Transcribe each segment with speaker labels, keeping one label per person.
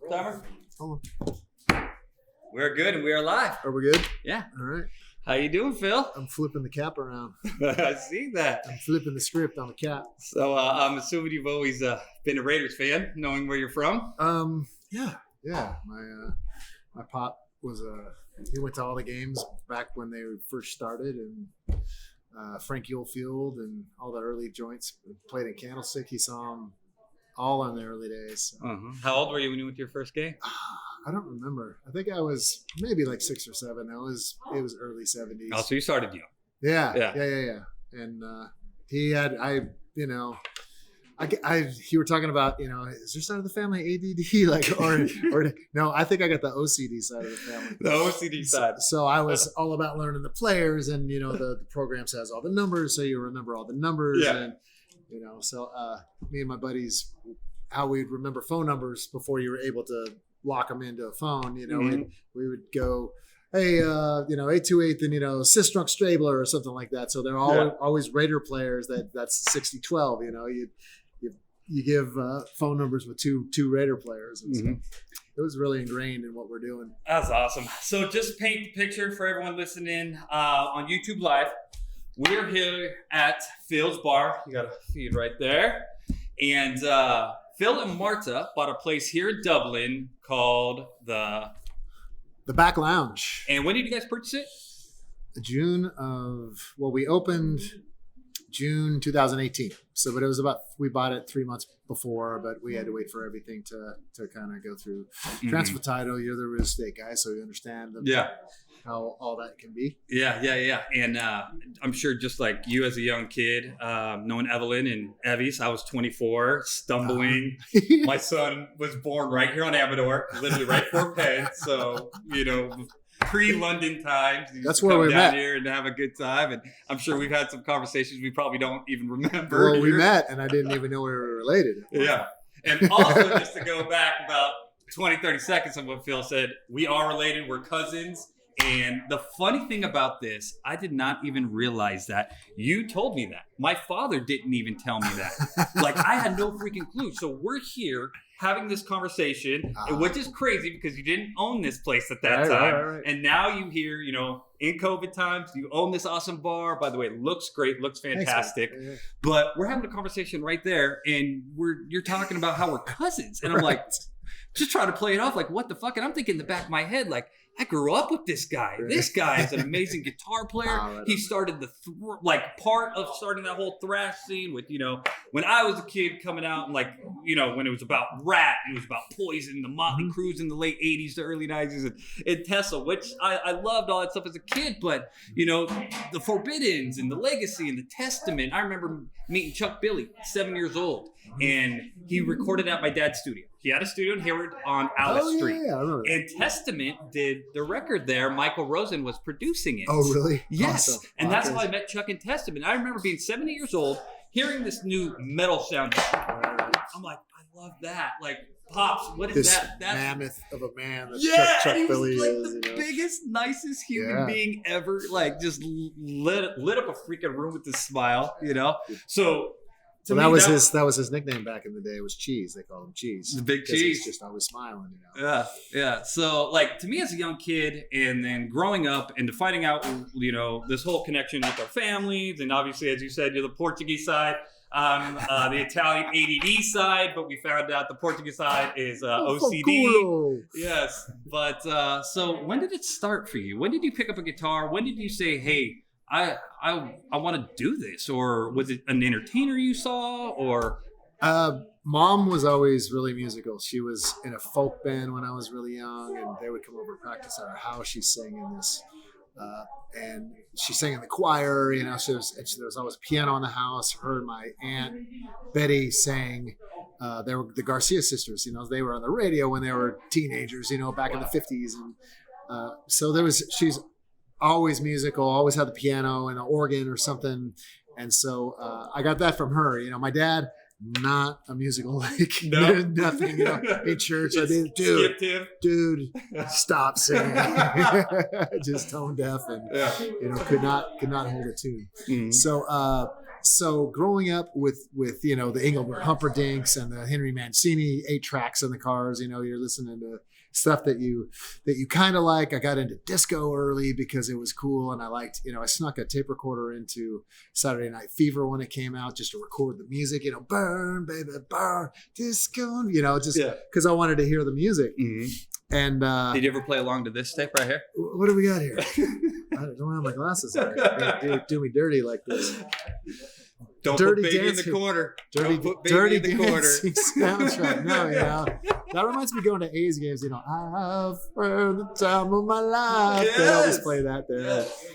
Speaker 1: Timer?
Speaker 2: Hold
Speaker 1: We're good and we are live.
Speaker 2: on. Are we good?
Speaker 1: Yeah.
Speaker 2: All right.
Speaker 1: How you doing, Phil?
Speaker 2: I'm flipping the cap around.
Speaker 1: I see that.
Speaker 2: I'm flipping the script on the cap.
Speaker 1: So I'm assuming you've always been a Raiders fan, knowing where you're from.
Speaker 2: Yeah. My pop was he went to all the games back when they first started, and Frank Field and all the early joints. Played in Candlestick. He saw them all in the early days.
Speaker 1: Uh-huh. How old were you when you went to your first game?
Speaker 2: I don't remember. I think I was maybe like 6 or 7. It was early 70s.
Speaker 1: Oh, so you started young.
Speaker 2: Yeah. And he had you were talking about, is there side of the family ADD or no? I think I got the OCD side of the family.
Speaker 1: The OCD side.
Speaker 2: So I was all about learning the players, and the program says all the numbers, so you remember all the numbers.
Speaker 1: Yeah.
Speaker 2: And so me and my buddies, how we'd remember phone numbers before you were able to lock them into a phone. We would go, hey, 828, and Sistrunk Strabler or something like that. So they're always Raider players. That's 6012. You give phone numbers with two Raider players. And so it was really ingrained in what we're doing.
Speaker 1: That's awesome. So just paint the picture for everyone listening on YouTube Live. We're here at Phil's Bar. You got a feed right there. And Phil and Marta bought a place here in Dublin called the
Speaker 2: Back Lounge.
Speaker 1: And when did you guys purchase it?
Speaker 2: We opened June 2018. But it was we bought it 3 months before, but we had to wait for everything to kind of go through transfer title. You're the real estate guy, so you understand how all that can be.
Speaker 1: Yeah. And I'm sure just like you as a young kid, knowing Evelyn and Evie's, I was 24, stumbling. My son was born right here on Amador, literally right before Penn. So, pre-London times.
Speaker 2: That's where we met.
Speaker 1: Down here and have a good time. And I'm sure we've had some conversations we probably don't even remember.
Speaker 2: Well, we met, and I didn't even know we were related.
Speaker 1: Yeah. And also, just to go back about 20, 30 seconds of what Phil said, we are related. We're cousins. And the funny thing about this, I did not even realize that. You told me that. My father didn't even tell me that. I had no freaking clue. So we're here having this conversation, which is crazy because you didn't own this place at that time. Right. And now you hear, in COVID times, you own this awesome bar. By the way, it looks great, looks fantastic. Thanks, man. But we're having a conversation right there, and you're talking about how we're cousins. And I'm like, just trying to play it off like, what the fuck? And I'm thinking in the back of my head, like, I grew up with this guy. This guy is an amazing guitar player. He started part of starting that whole thrash scene with, when I was a kid coming out and when it was about Rat and it was about Poison, the Motley Crues in the late 80s to early 90s and Tesla, which I loved all that stuff as a kid. But, the Forbiddens and the Legacy and the Testament. I remember meeting Chuck Billy, 7 years old, and he recorded at my dad's studio. He had a studio in Hayward on Alice Street.
Speaker 2: Yeah, I remember that.
Speaker 1: And Testament did the record there. Michael Rosen was producing it.
Speaker 2: Oh, really?
Speaker 1: Yes.
Speaker 2: Awesome.
Speaker 1: And that's how I met Chuck and Testament. I remember being 70 years old, hearing this new metal sound. I'm like, I love that. Like, Pops, what is
Speaker 2: this
Speaker 1: that? That's
Speaker 2: mammoth of a man that Chuck
Speaker 1: he was
Speaker 2: Billy
Speaker 1: like
Speaker 2: is.
Speaker 1: the biggest, nicest human being ever. Like, just lit up a freaking room with his smile, So...
Speaker 2: Well, that was his nickname back in the day. Was Cheese. They called him Cheese.
Speaker 1: The Big Cheese.
Speaker 2: He's just always smiling.
Speaker 1: Yeah. So, to me as a young kid, and then growing up, and to finding out, this whole connection with our families, and obviously, as you said, you're the Portuguese side, the Italian ADD side, but we found out the Portuguese side is OCD.
Speaker 2: Cool.
Speaker 1: Yes. But so, when did it start for you? When did you pick up a guitar? When did you say, hey, I want to do this? Or was it an entertainer you saw? Or
Speaker 2: Mom was always really musical. She was in a folk band when I was really young, and they would come over and practice at our house. She's singing this, and she sang in the choir. So there was always a piano in the house. Her and my aunt Betty sang. They were the Garcia sisters. They were on the radio when they were teenagers. Back in the 50s, and so she's always musical, always had the piano and an organ or something. And so I got that from her. My dad, not a musical, nothing, in church. I did, dude, stop singing. Just tone deaf and, could not hold a tune. So So growing up with you know the Engelbert Humperdinks and the Henry Mancini 8-tracks in the cars, you know, you're listening to stuff that you kind of like. I got into disco early because it was cool, and I liked, you know, I snuck a tape recorder into Saturday Night Fever when it came out just to record the music, you know, burn baby burn disco, you know, just because I wanted to hear the music.
Speaker 1: Mm-hmm.
Speaker 2: And
Speaker 1: did you ever play along to this tape right here?
Speaker 2: What do we got here? I don't have my glasses on. Do me dirty like this.
Speaker 1: Don't
Speaker 2: dirty
Speaker 1: put baby
Speaker 2: dancing.
Speaker 1: in the corner.
Speaker 2: Dirty,
Speaker 1: Don't put baby
Speaker 2: dirty
Speaker 1: in the corner.
Speaker 2: Soundtrack. No, you know. That reminds me of going to A's games, you know. I've heard the time of my life.
Speaker 1: Yes.
Speaker 2: They always play that there.
Speaker 1: Yes.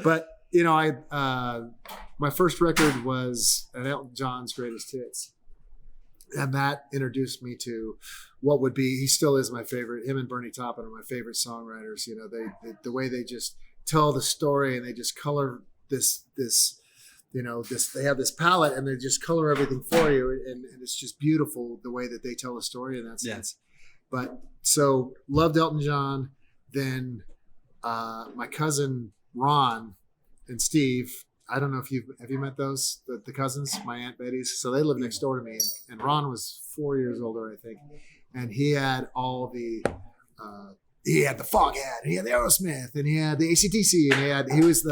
Speaker 2: But, you know, my first record was an Elton John's Greatest Hits. And that introduced me to what would be, he still is my favorite. Him and Bernie Taupin are my favorite songwriters. You know, the way they just tell the story and they just color this, you know, they have this palette and they just color everything for you. And it's just beautiful the way that they tell the story in that sense. But so loved Elton John. Then my cousin Ron and Steve, I don't know if have you met those, the cousins, my Aunt Betty's. So they live next door to me, and Ron was 4 years older, I think. And he had all the, he had the Foghat, and he had the Aerosmith, and he had the AC/DC, and he was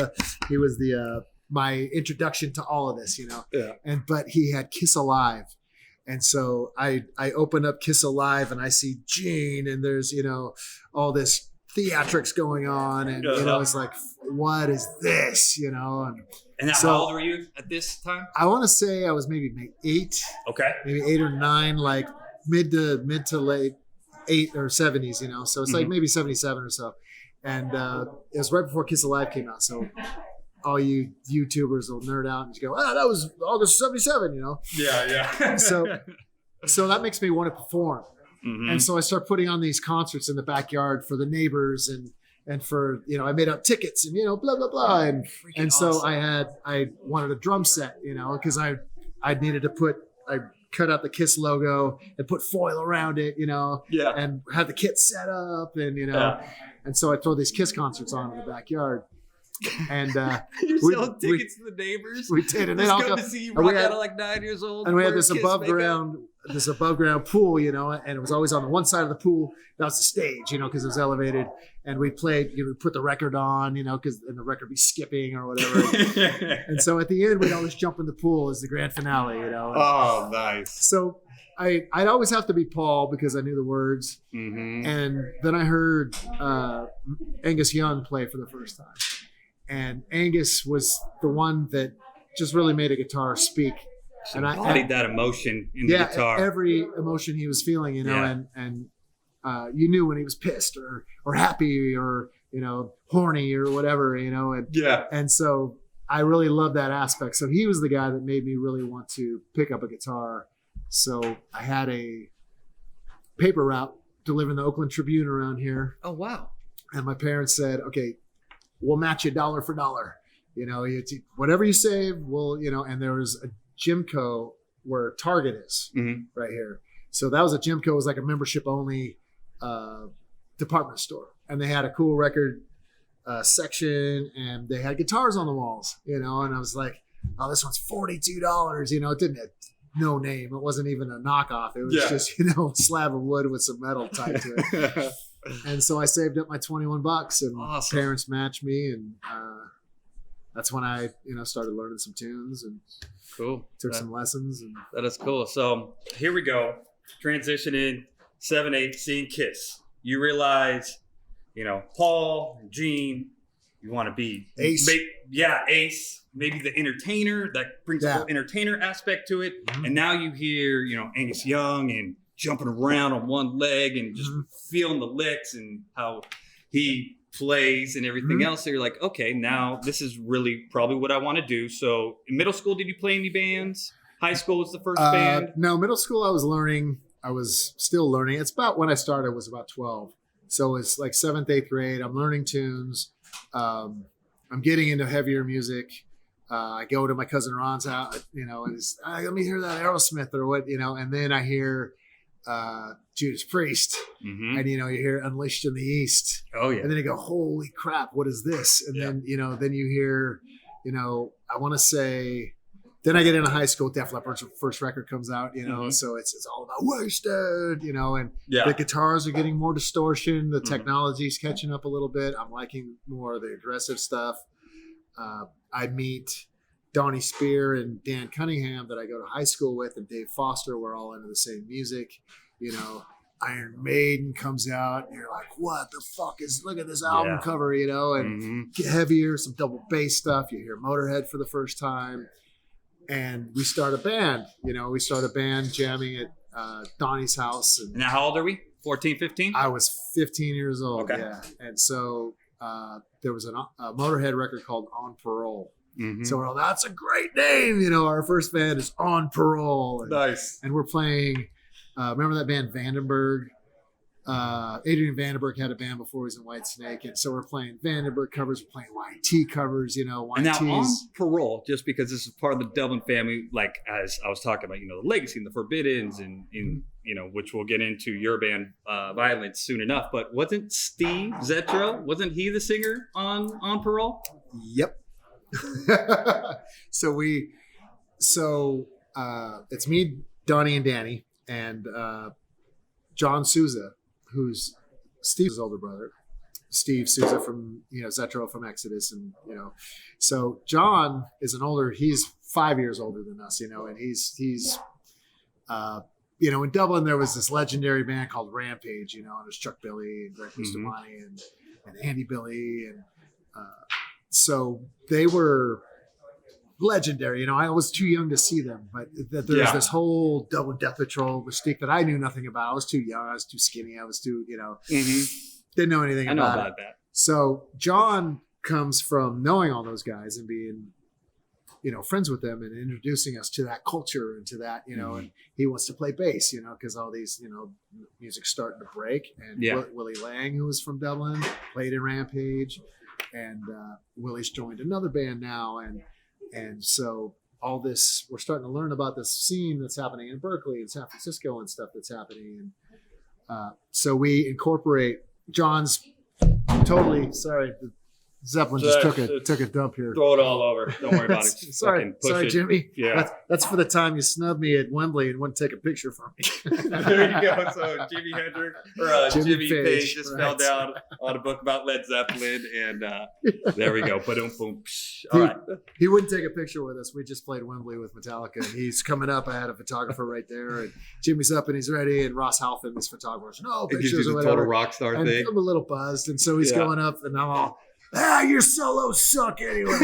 Speaker 2: the my introduction to all of this, you know. Yeah. But he had Kiss Alive. And so I open up Kiss Alive and I see Gene, and there's, you know, all this theatrics going on, and you know, it's like, what is this, you know?
Speaker 1: And
Speaker 2: so,
Speaker 1: how old were you at this time?
Speaker 2: I want to say I was maybe 8. Okay. Maybe 8 or 9, like mid to late 8 or 70s, you know. So it's like maybe 77 or so. And it was right before Kiss Alive came out. So all you YouTubers will nerd out and just go, that was August 77, you know? Yeah. So that makes me want to perform. Mm-hmm. And so I start putting on these concerts in the backyard for the neighbors and for, you know, I made up tickets and, you know, blah, blah, blah. And so awesome. I wanted a drum set, you know, because I needed to I cut out the Kiss logo and put foil around it, you know, and had the kit set up and, you know, and so I throw these Kiss concerts on in the backyard. And
Speaker 1: you're selling tickets to the neighbors.
Speaker 2: We did, and then
Speaker 1: it's good to see you rock out at like 9 years old.
Speaker 2: And we had this above ground pool, you know, and it was always on the one side of the pool. That was the stage, you know, because it was elevated. And we played, you know, put the record on, you know, because the record would be skipping or whatever. And so at the end, we'd always jump in the pool as the grand finale, you know.
Speaker 1: Oh, nice.
Speaker 2: So I'd always have to be Paul because I knew the words. Mm-hmm. And then I heard Angus Young play for the first time. And Angus was the one that just really made a guitar speak.
Speaker 1: And I embodied that emotion in the guitar.
Speaker 2: Every emotion he was feeling, you know, and you knew when he was pissed or happy or, you know, horny or whatever, you know. And so I really loved that aspect. So he was the guy that made me really want to pick up a guitar. So I had a paper route delivering the Oakland Tribune around here.
Speaker 1: Oh, wow.
Speaker 2: And my parents said, okay, we'll match you dollar for dollar. You know, whatever you save, we'll, you know, and there was a Gymco where Target is right here. So that was a Gymco. It was like a membership only department store. And they had a cool record section and they had guitars on the walls, you know, and I was like, oh, this one's $42. You know, it didn't have no name. It wasn't even a knockoff. It was just, you know, a slab of wood with some metal tied to it. And so I saved up my $21 and
Speaker 1: awesome.
Speaker 2: Parents matched me. And that's when I, you know, started learning some tunes and took some lessons. And
Speaker 1: that is cool. So here we go. Transitioning 7/8, seeing Kiss. You realize, you know, Paul, Gene, you want to be
Speaker 2: Ace.
Speaker 1: Ace. Maybe the entertainer that brings the whole entertainer aspect to it. Mm-hmm. And now you hear, you know, Angus Young and jumping around on one leg and just feeling the licks and how he plays and everything else. So you're like, okay, now this is really probably what I want to do. So in middle school, did you play any bands? High school was the first band?
Speaker 2: No, middle school I was learning. I was still learning. It's about when I started was about 12. So it's like 7th, 8th grade. I'm learning tunes. I'm getting into heavier music. I go to my cousin Ron's house, you know, and it's, let me hear that Aerosmith or what, you know, and then I hear Judas Priest, and you know, you hear Unleashed in the East.
Speaker 1: Oh yeah.
Speaker 2: And then you go, holy crap, what is this? And then, you know, then you hear, you know, I want to say Then I get into high school. Def Leppard's first record comes out, so it's all about wasted, and the guitars are getting more distortion. The technology's catching up a little bit. I'm liking more of the aggressive stuff. I meet Donnie Spear and Dan Cunningham that I go to high school with, and Dave Foster. We're all into the same music, Iron Maiden comes out, and you're like, what the fuck look at this album cover, and get heavier, some double bass stuff. You hear Motorhead for the first time. And we start a band, we start a band jamming at Donnie's house. And
Speaker 1: now how old are we? 14, 15?
Speaker 2: I was 15 years old, yeah. And so there was a Motorhead record called On Parole. So we're all, that's a great name. Our first band is On Parole. And,
Speaker 1: nice.
Speaker 2: And we're playing, remember that band Vandenberg? Adrian Vandenberg had a band before he was in Whitesnake, and so we're playing Vandenberg covers, we're playing YT covers, YT's.
Speaker 1: And now On Parole, just because this is part of the Dublin family, like as I was talking about, the Legacy and the Forbiddens, and which we'll get into your band VIO-LENCE soon enough. But wasn't Steve Zetro? Wasn't he the singer on Parole?
Speaker 2: Yep. So it's me, Donnie, and Danny, and John Souza, who's Steve's older brother. Steve Souza from, Zetro from Exodus. And, so John is he's 5 years older than us, and he's in Dublin, there was this legendary band called Rampage, and there's Chuck Billy and Greg Bustamante and Andy Billy. And so they were legendary. I was too young to see them, but there's this whole Dublin Death Patrol mystique that I knew nothing about. I was too young. I was too skinny. I was too, didn't know anything about it.
Speaker 1: That.
Speaker 2: So John comes from knowing all those guys and being, friends with them and introducing us to that culture and to that, and he wants to play bass, because all these, music's starting to break. And Willie Lang, who was from Dublin, played in Rampage, and Willie's joined another band now. And so all this, we're starting to learn about this scene that's happening in Berkeley and San Francisco and stuff that's happening. And so we incorporate John's sorry, the Zeppelin just took a dump here.
Speaker 1: Throw it all over. Don't worry about it.
Speaker 2: Sorry, Jimmy.
Speaker 1: Yeah.
Speaker 2: That's for the time you snubbed me at Wembley and wouldn't take a picture from me.
Speaker 1: There you go. So Jimmy Page just fell down on a book about Led Zeppelin, and there we go. Boom, boom. All right.
Speaker 2: He wouldn't take a picture with us. We just played Wembley with Metallica, and he's coming up. I had a photographer right there, and Jimmy's up and he's ready, and Ross Halfin, this photographer, no pictures or whatever.
Speaker 1: Total rock star
Speaker 2: and
Speaker 1: thing.
Speaker 2: I'm a little buzzed, and so he's going up, and I'm all, your solos suck anyway.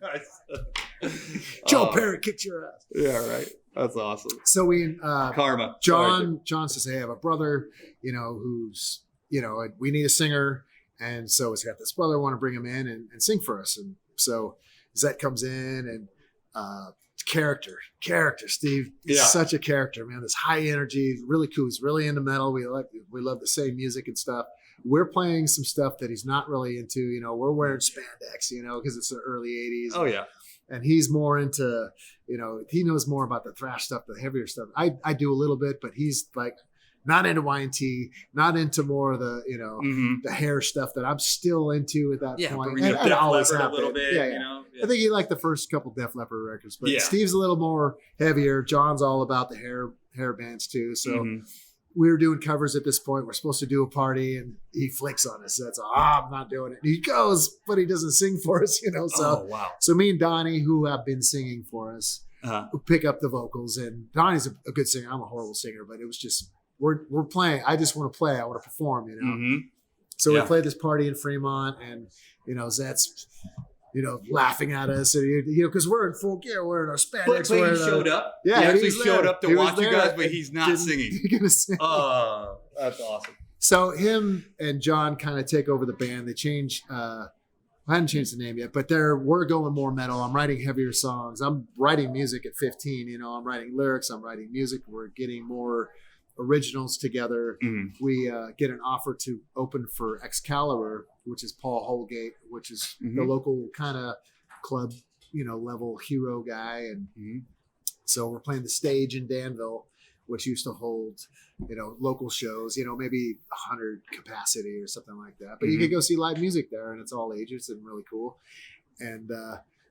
Speaker 1: Nice.
Speaker 2: Joe Perry kicked your ass.
Speaker 1: Yeah, right. That's awesome.
Speaker 2: So we
Speaker 1: Karma.
Speaker 2: John says, hey, I have a brother, who's, we need a singer. And so he's got this brother, I want to bring him in and sing for us. And so Zet comes in and character, Steve. He's such a character, man. This high energy, really cool. He's really into metal. We love the same music and stuff. We're playing some stuff that he's not really into. We're wearing spandex, because it's the early 80s.
Speaker 1: Oh, yeah.
Speaker 2: And he's more into, he knows more about the thrash stuff, the heavier stuff. I do a little bit, but he's like not into Y&T, not into more of the, the hair stuff that I'm still into at that point.
Speaker 1: And Def Leppard a little bit,
Speaker 2: Yeah. I think he liked the first couple Def Leppard records, but Steve's a little more heavier. John's all about the hair bands too. So we were doing covers at this point. We're supposed to do a party, and he flicks on us. That's I'm not doing it. And he goes, but he doesn't sing for us, So, So me and Donnie, who have been singing for us, pick up the vocals. And Donnie's a good singer. I'm a horrible singer, but it was just we're playing. I just want to play. I want to perform. So we played this party in Fremont, and Zet's laughing at us, and because we're in full gear, we're in our spandex.
Speaker 1: But he showed up.
Speaker 2: Yeah,
Speaker 1: he actually showed up to watch you guys, but he's not singing.
Speaker 2: He's gonna sing.
Speaker 1: Oh, that's awesome.
Speaker 2: So him and John kind of take over the band. They change. I hadn't changed the name yet, but we're going more metal. I'm writing heavier songs. I'm writing music at 15. I'm writing lyrics. I'm writing music. We're getting more originals together. We get an offer to open for Excalibur, which is Paul Holgate, which is the local kind of club, level hero guy. And so we're playing the Stage in Danville, which used to hold, local shows, maybe 100 capacity or something like that. But you can go see live music there, and it's all ages and really cool. And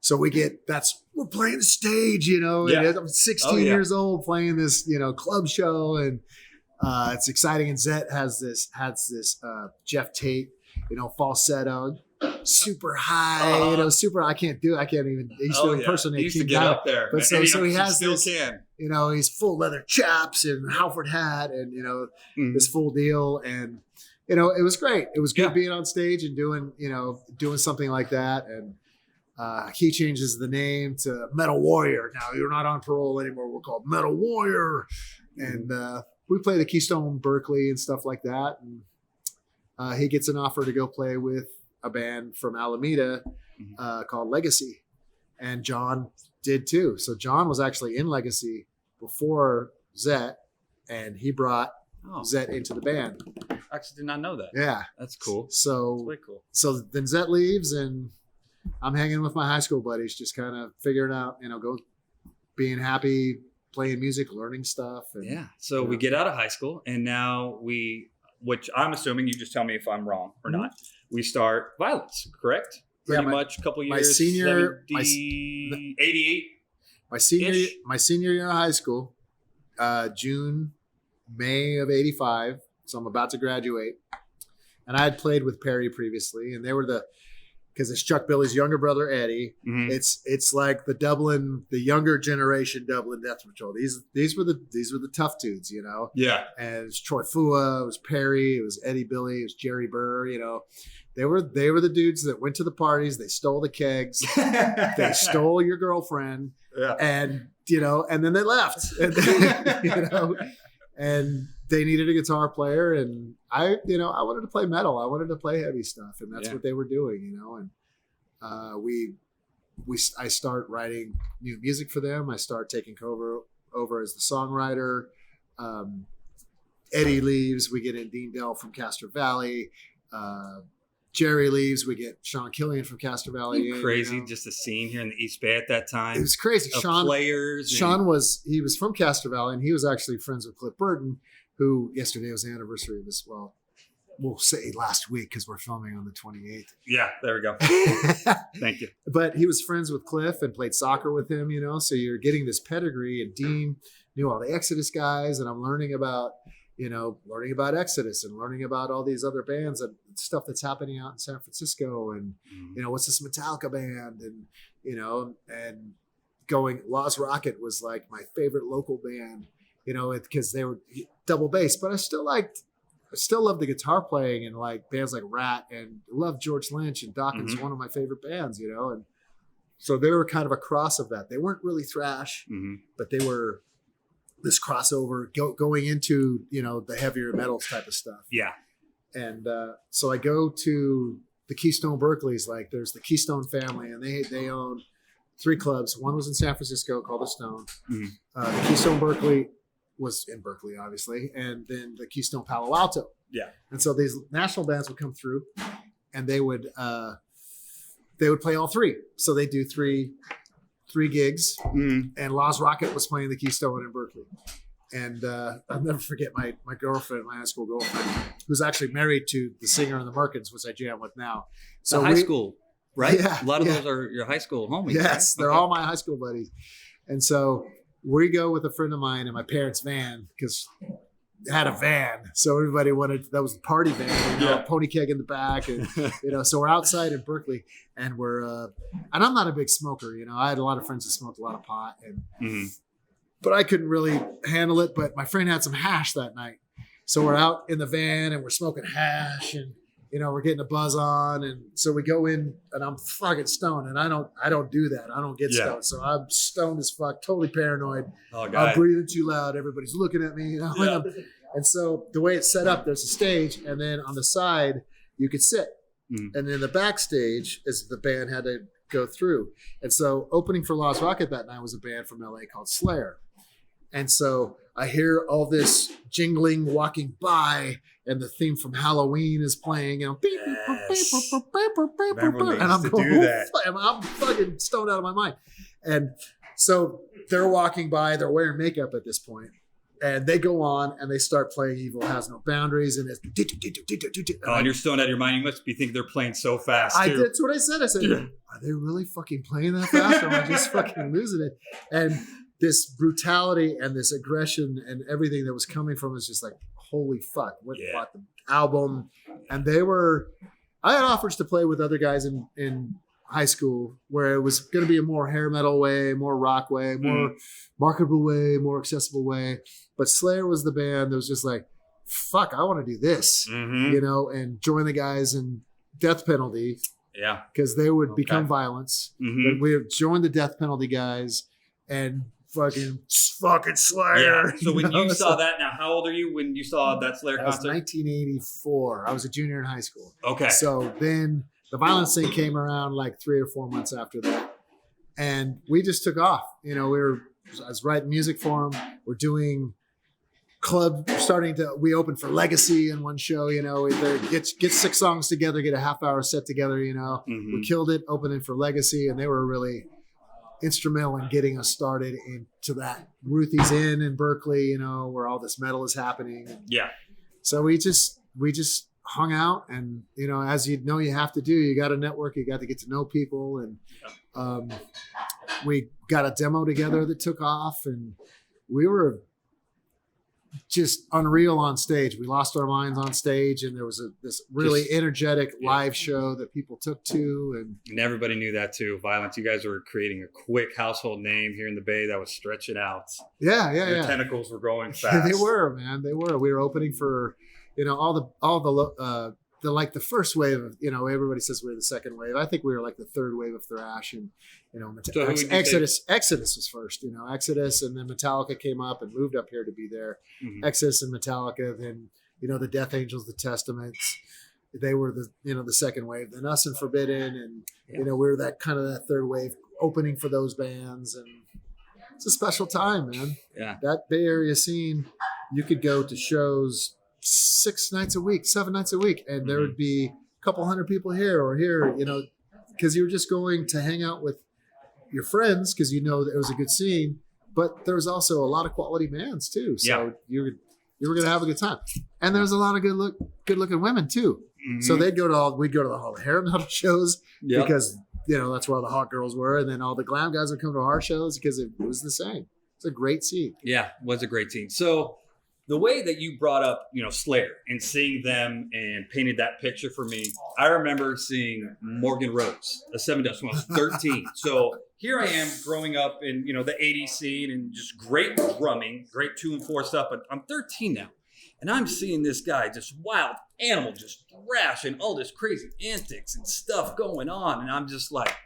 Speaker 2: So we're playing the stage, you know,
Speaker 1: Yeah.
Speaker 2: and I'm 16 years old playing this, you know, club show, and it's exciting. And Zet has this Jeff Tate, you know, falsetto, super high, you know, I can't even, I used to impersonate.
Speaker 1: He used to get up there.
Speaker 2: But so he has
Speaker 1: still
Speaker 2: this,
Speaker 1: can.
Speaker 2: you know, he's full leather chaps and Halford hat and, you know, this full deal. And, you know, it was great. It was good being on stage and doing something like that. And he changes the name to Metal Warrior. Now you're not on parole anymore. We're called Metal Warrior. And we play the Keystone Berkeley and stuff like that. And he gets an offer to go play with a band from Alameda called Legacy. And John did too. So John was actually in Legacy before Zet, and he brought Zet into the band.
Speaker 1: I actually did not know that.
Speaker 2: Yeah.
Speaker 1: That's cool.
Speaker 2: So,
Speaker 1: That's way cool.
Speaker 2: So then Zet leaves, and I'm hanging with my high school buddies, just kind of figuring out, you know, being happy, playing music, learning stuff. And,
Speaker 1: So we get out of high school, and now which I'm assuming, you just tell me if I'm wrong or not, we start VIO-LENCE, correct? Pretty much a couple years.
Speaker 2: My senior,
Speaker 1: 88. My
Speaker 2: senior year of high school, May of 85. So I'm about to graduate. And I had played with Perry previously, and they were because it's Chuck Billy's younger brother, Eddie. Mm-hmm. It's like the younger generation Dublin Death Patrol. These were the tough dudes, you know? Yeah. And it was Troy Fua, it was Perry, it was Eddie Billy, it was Jerry Burr, you know. They were the dudes that went to the parties, they stole the kegs, they stole your girlfriend, and, you know, and then they left. And, you know, and they needed a guitar player, and I wanted to play metal. I wanted to play heavy stuff, and that's what they were doing, you know. And I start writing new music for them. I start taking over as the songwriter. Eddie leaves. We get in Dean Dell from Castro Valley. Jerry leaves. We get Sean Killian from Castro Valley.
Speaker 1: Crazy, you know? Just a scene here in the East Bay at that time.
Speaker 2: It was crazy. Sean was from Castro Valley, and he was actually friends with Cliff Burton, who yesterday was the anniversary of this. Well, we'll say last week because we're filming on the 28th.
Speaker 1: Yeah, there we go. Thank you.
Speaker 2: But he was friends with Cliff and played soccer with him, you know, so you're getting this pedigree, and Dean knew all the Exodus guys, and I'm learning about Exodus and learning about all these other bands and stuff that's happening out in San Francisco, and, you know, what's this Metallica band, and, you know, and Lost Rocket was like my favorite local band, you know, because they were double bass, but I still love the guitar playing, and like bands like Rat, and love George Lynch, and Dawkins, one of my favorite bands, you know. And so they were kind of a cross of that. They weren't really thrash, but they were this crossover going into, you know, the heavier metals type of stuff. Yeah. And so I go to the Keystone Berkeley's, like there's the Keystone family, and they own 3 clubs. One was in San Francisco called The Stone. The Keystone Berkeley was in Berkeley, obviously, and then the Keystone Palo Alto. Yeah. And so these national bands would come through, and they would play all 3. So they do three gigs, and Lost Rocket was playing the Keystone in Berkeley. And I'll never forget my girlfriend, my high school girlfriend, who's actually married to the singer in the Merkins, which I jam with now.
Speaker 1: So high school, right? Yeah, a lot of those are your high school homies.
Speaker 2: Yes,
Speaker 1: right?
Speaker 2: They're all my high school buddies. And so we go with a friend of mine in my parents' van, because they had a van. So everybody that was the party van, you know, pony keg in the back. And, you know, so we're outside in Berkeley, and and I'm not a big smoker, you know, I had a lot of friends that smoked a lot of pot, and, but I couldn't really handle it. But my friend had some hash that night. So we're out in the van, and we're smoking hash, and, you know, we're getting a buzz on. And so we go in, and I'm fucking stoned, and I don't do that. I don't get stoned. So I'm stoned as fuck, totally paranoid. Oh, God. I'm breathing too loud. Everybody's looking at me, you know. Yeah. And so the way it's set up, there's a stage, and then on the side you could sit. And then the backstage is the band had to go through. And so opening for Lost Rocket that night was a band from LA called Slayer. And so I hear all this jingling walking by, and the theme from Halloween is playing, and I'm going, I'm fucking stoned out of my mind. And so they're walking by, they're wearing makeup at this point. And they go on and they start playing Evil Has No Boundaries, and it's
Speaker 1: and you're stoned out of your mind. You must be thinking they're playing so fast too.
Speaker 2: That's what I said. I said, are they really fucking playing that fast, or am I just fucking losing it? And this brutality and this aggression and everything that was coming from was just like, holy fuck. Went and bought the album, and I had offers to play with other guys in high school where it was going to be a more hair metal way, more rock way, more marketable way, more accessible way. But Slayer was the band that was just like, fuck, I want to do this, and join the guys in Death Penalty. Yeah. Because they would become violence. But we would join the Death Penalty guys and fucking Slayer.
Speaker 1: Yeah. So when you saw that, now how old are you when you saw that Slayer concert?
Speaker 2: That was 1984. I was a junior in high school.
Speaker 1: Okay.
Speaker 2: So then the violence thing came around like 3 or 4 months after that. And we just took off. I was writing music for them. We're doing we opened for Legacy in one show, get 6 songs together, get a half-hour set together, We killed it opening for Legacy, and they were really instrumental in getting us started into that Ruthie's Inn in Berkeley, where all this metal is happening.
Speaker 1: Yeah.
Speaker 2: So we just hung out, and as you have to do, you got to network, you got to get to know people, and we got a demo together that took off, and we were just unreal on stage. We lost our minds on stage, and there was this really energetic live show that people took to,
Speaker 1: and everybody knew that too. Violence, you guys were creating a quick household name here in the Bay that was stretching out.
Speaker 2: Your
Speaker 1: tentacles were growing fast.
Speaker 2: They were, man. They were. We were opening for all the like the first wave of, everybody says we're the second wave. I think we were like the third wave of thrash, and
Speaker 1: so
Speaker 2: Exodus was first, Exodus, and then Metallica came up and moved up here to be there. Exodus and Metallica, then the Death Angels, the Testaments, they were the second wave. Then us and Forbidden, and we were that kind of that third wave opening for those bands, and it's a special time, man.
Speaker 1: Yeah,
Speaker 2: that Bay Area scene, you could go to shows 6 nights a week, 7 nights a week, and there would be a couple hundred people here or here, because you were just going to hang out with your friends because that it was a good scene, but there was also a lot of quality bands too. So you were going to have a good time, and there's a lot of good looking women too. So we'd go to all the hair metal shows because that's where all the hot girls were, and then all the glam guys would come to our shows because it was the same. It's a great scene.
Speaker 1: Yeah, it was a great scene. So the way that you brought up, Slayer and seeing them and painted that picture for me, I remember seeing Morgan Rose, a 7 Dust when I was 13. So here I am growing up in, the 80s scene and just great drumming, great 2 and 4 stuff. But I'm 13 now, and I'm seeing this guy, just wild animal, just thrashing all this crazy antics and stuff going on. And I'm just like,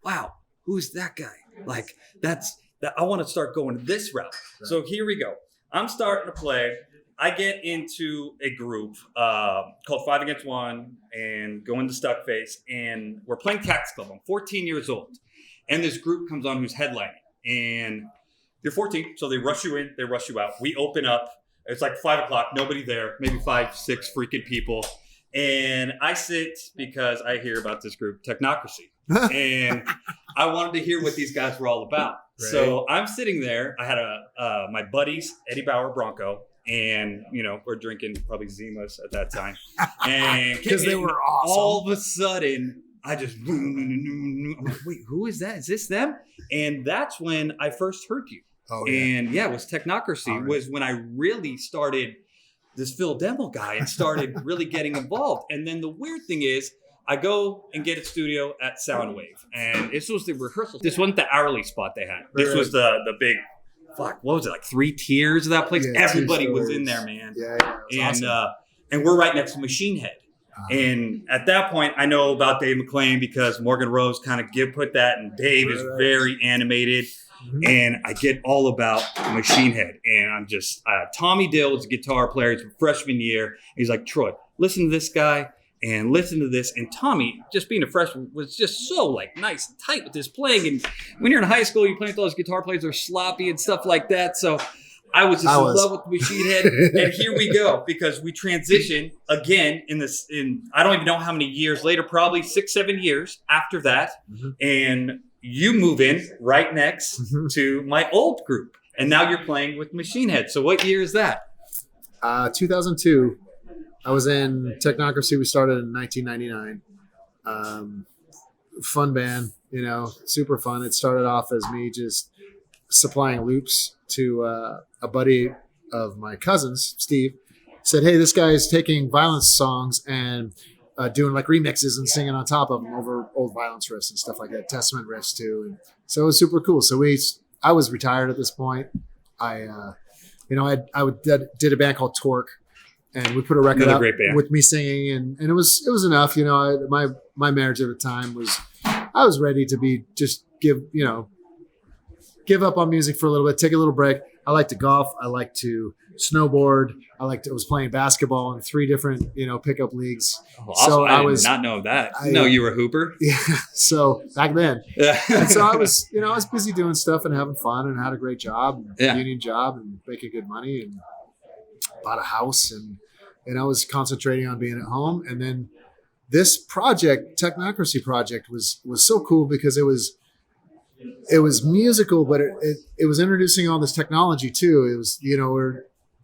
Speaker 1: wow, who's that guy? Like, that I want to start going this route. Right. So here we go. I'm starting to play. I get into a group called 5 Against 1 and go into Stuckface, and we're playing Cactus Club. I'm 14 years old, and this group comes on who's headlining, and you're 14, so they rush you in, they rush you out. We open up. It's like 5 o'clock, nobody there, maybe 5, 6 freaking people, and I sit because I hear about this group, Technocracy, and I wanted to hear what these guys were all about. Right. So I'm sitting there. I had my buddies, Eddie Bauer, Bronco, and we're drinking probably Zimas at that time, and
Speaker 2: because they were awesome.
Speaker 1: All of a sudden, I just I'm like, wait, who is that? Is this them? And that's when I first heard you.
Speaker 2: Oh, yeah.
Speaker 1: And it was Technocracy. Was when I really started this Phil Demmel guy and started really getting involved. And then the weird thing is, I go and get a studio at Soundwave, and this was the rehearsal. This wasn't the hourly spot they had. This was the big, what was it, like 3 tiers of that place?
Speaker 2: Yeah,
Speaker 1: Everybody was in there, man.
Speaker 2: Yeah,
Speaker 1: and
Speaker 2: awesome.
Speaker 1: And we're right next to MachineHead. And at that point, I know about Dave McClain because Morgan Rose kind of put that, and Dave is very animated. And I get all about MachineHead, and I'm just Tommy Dill is a guitar player. It's freshman year. He's like, Troy, listen to this guy. And listen to this. And Tommy, just being a freshman, was just so nice and tight with his playing. And when you're in high school, you play with those guitar players that are sloppy and stuff like that. So I was just in love with MachineHead. And here we go, because we transition again in I don't even know how many years later, probably 6, 7 years after that. And you move in right next to my old group. And now you're playing with MachineHead. So what year is that?
Speaker 2: 2002. I was in Technocracy. We started in 1999. Fun band, super fun. It started off as me just supplying loops to a buddy of my cousin's, Steve. Said, hey, this guy is taking Violence songs and doing like remixes and singing on top of them over old Violence riffs and stuff like that, Testament riffs too. And so it was super cool. So I was retired at this point. I did a band called Torque, and we put a record out with me singing, and it was enough. My marriage at the time I was ready to give up on music for a little bit, take a little break. I like to golf. I like to snowboard. I was playing basketball in 3 different, pickup leagues.
Speaker 1: Oh, awesome. So I did not know that. I know you were a hooper.
Speaker 2: Yeah. So back then. Yeah. And so I was busy doing stuff and having fun and had a great job, union job, and making good money, and bought a house, and I was concentrating on being at home. And then this project, Technocracy project, was so cool because it was musical, but it was introducing all this technology too. It was,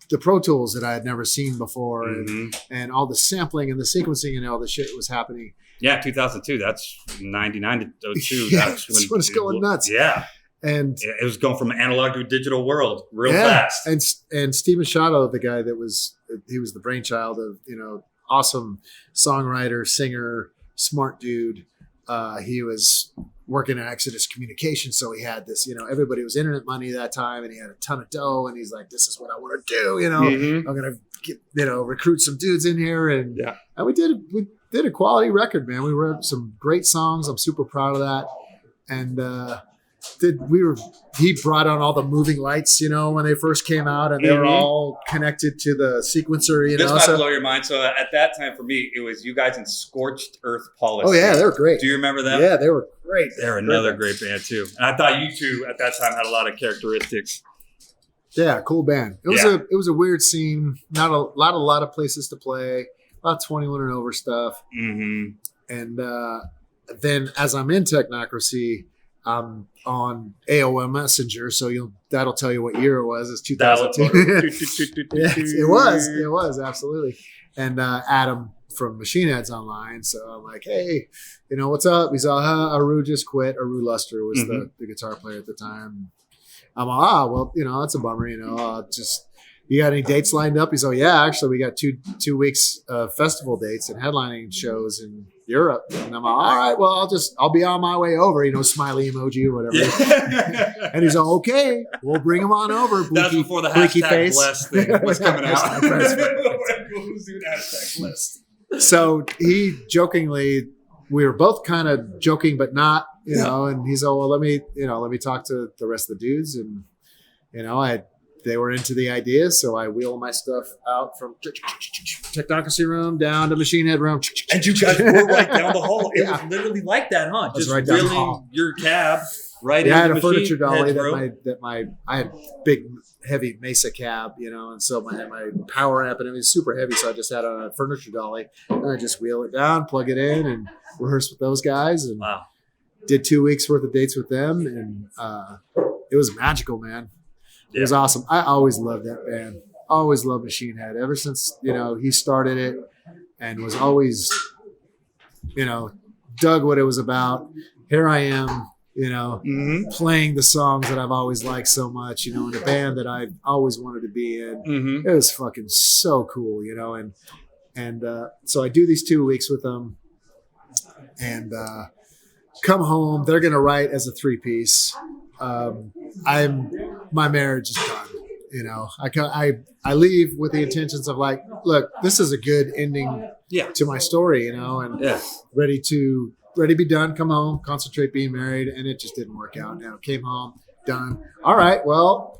Speaker 2: the Pro Tools that I had never seen before, and all the sampling and the sequencing and all the shit was happening.
Speaker 1: Yeah, 2002. That's 99 to 02.
Speaker 2: Yeah, that's when it's going nuts.
Speaker 1: Yeah.
Speaker 2: And
Speaker 1: it was going from analog to a digital world real fast.
Speaker 2: And Steve Machado, the guy he was the brainchild of, awesome songwriter, singer, smart dude. He was working at Exodus Communications, so he had this, everybody was internet money that time, and he had a ton of dough, and he's like, this is what I want to do, I'm gonna get, recruit some dudes in here, and we did a quality record, man. We wrote some great songs. I'm super proud of that. And he brought on all the moving lights, when they first came out, and they were all connected to the sequencer,
Speaker 1: This might blow your mind. So at that time for me, it was you guys in Scorched Earth Policy.
Speaker 2: Oh yeah, they were great.
Speaker 1: Do you remember them?
Speaker 2: Yeah, they were great.
Speaker 1: They're another great band too. And I thought you two at that time had a lot of characteristics.
Speaker 2: Yeah, cool band. It was a weird scene. Not a lot of places to play. A lot of 21 and over stuff. Mm-hmm. And then as I'm in Technocracy, I'm on AOL Messenger, so that'll tell you what year it was. It's 2002. Yes, it was absolutely. And Adam from MachineHead's online, so I'm like, hey, what's up? He's all, Aru just quit. Aru Luster was the guitar player at the time. I'm well, that's a bummer. You got any dates lined up? He's all, yeah, actually, we got two weeks of festival dates and headlining shows in Europe. And I'm all right, well, I'll be on my way over, smiley emoji or whatever. Yeah. And he's all, okay, we'll bring him on over.
Speaker 1: That's before the hashtag blessed thing was coming out.
Speaker 2: So he jokingly, we were both kind of joking, but not, and he's all, well, let me talk to the rest of the dudes. And, they were into the idea, so I wheel my stuff out from Technocracy room down to MachineHead room.
Speaker 1: And you guys were right down the hall. It was literally like that, huh? Just
Speaker 2: right down the
Speaker 1: wheeling
Speaker 2: hall.
Speaker 1: Your cab right
Speaker 2: I had
Speaker 1: into
Speaker 2: a furniture dolly I had big, heavy Mesa cab, and so my power amp and it was super heavy, so I just had a furniture dolly, and I just wheel it down, plug it in, and rehearse with those guys, and did 2 weeks worth of dates with them, and it was magical, man. It was awesome. I always loved that band. Always loved MachineHead ever since, he started it, and was always, dug what it was about. Here I am, playing the songs that I've always liked so much, in a band that I've always wanted to be in. It was fucking so cool, and so I do these 2 weeks with them, and come home. They're going to write as a 3-piece. My marriage is done. I leave with the intentions of like, look, this is a good ending to my story, and ready to be done, come home, concentrate being married. And it just didn't work out. Came home, done. All right, well,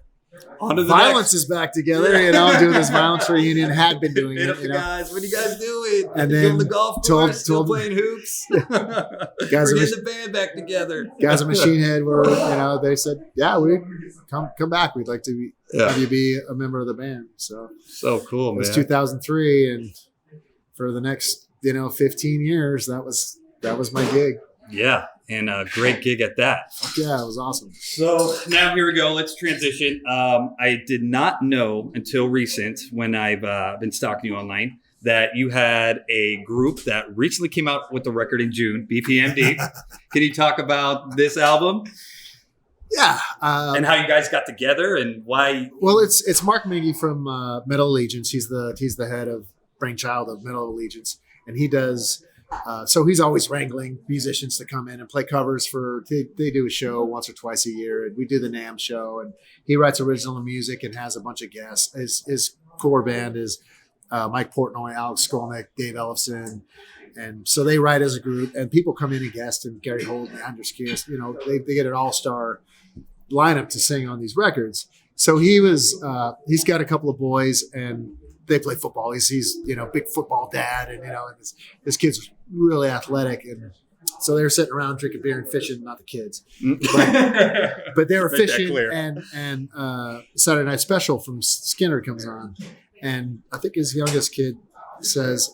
Speaker 1: on to the
Speaker 2: Violence is back together, doing this Violence reunion, had been doing it.
Speaker 1: Guys, what are you guys doing?
Speaker 2: And then
Speaker 1: on the golf course, still playing hoops.
Speaker 2: Guys,
Speaker 1: we're getting the band back together.
Speaker 2: Guys at MachineHead were, they said, yeah, we come back. We'd like to have you be a member of the band. So
Speaker 1: cool, man.
Speaker 2: It was 2003, and for the next 15 years, that was my gig.
Speaker 1: Yeah. and a great gig at that.
Speaker 2: Yeah, it was awesome.
Speaker 1: So now here we go. Let's transition. I did not know until recent, when I've been stalking you online, that you had a group that recently came out with a record in June, BPMD. Can you talk about this album?
Speaker 2: Yeah.
Speaker 1: And how you guys got together and why?
Speaker 2: Well, it's Mark Mingy from Metal Allegiance. He's the head of brainchild of Metal Allegiance, and he does. So he's always wrangling musicians to come in and play covers they do a show once or twice a year, and we do the NAMM show, and he writes original music and has a bunch of guests. His core band is Mike Portnoy, Alex Skolnick, Dave Ellefson. And so they write as a group, and people come in and guest, and Gary Holt, Anders Kiss, they get an all-star lineup to sing on these records. So he's got a couple of boys, and they play football. He's big football dad, and this kid's really athletic, and so they were sitting around drinking beer and fishing, not the kids, but they were fishing, and Saturday Night Special from Skinner comes on, and I think his youngest kid says,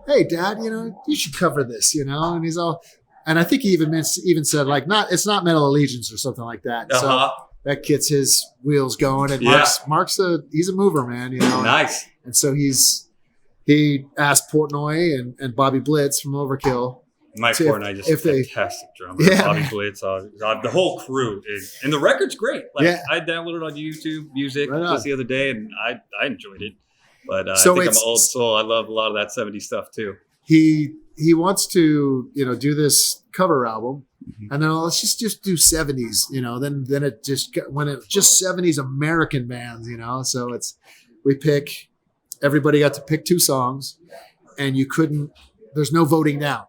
Speaker 2: "Hey, Dad, you should cover this," and he's all, and I think he even said it's not Metal Allegiance or something like that.
Speaker 1: Uh-huh.
Speaker 2: So that gets his wheels going, and Mark's he's a mover, man.
Speaker 1: Nice.
Speaker 2: And so he asked Portnoy and Bobby Blitz from Overkill.
Speaker 1: Mike Portnoy just a fantastic drummer. Yeah, Bobby Blitz, the whole crew is, and the record's great. I downloaded it on YouTube Music just the other day, and I enjoyed it. But I think I'm an old soul. I love a lot of that 70s stuff too.
Speaker 2: He wants to do this cover album, and then let's just do 70s. Then it just when it's just 70s American bands. So everybody got to pick 2 songs, and there's no voting down.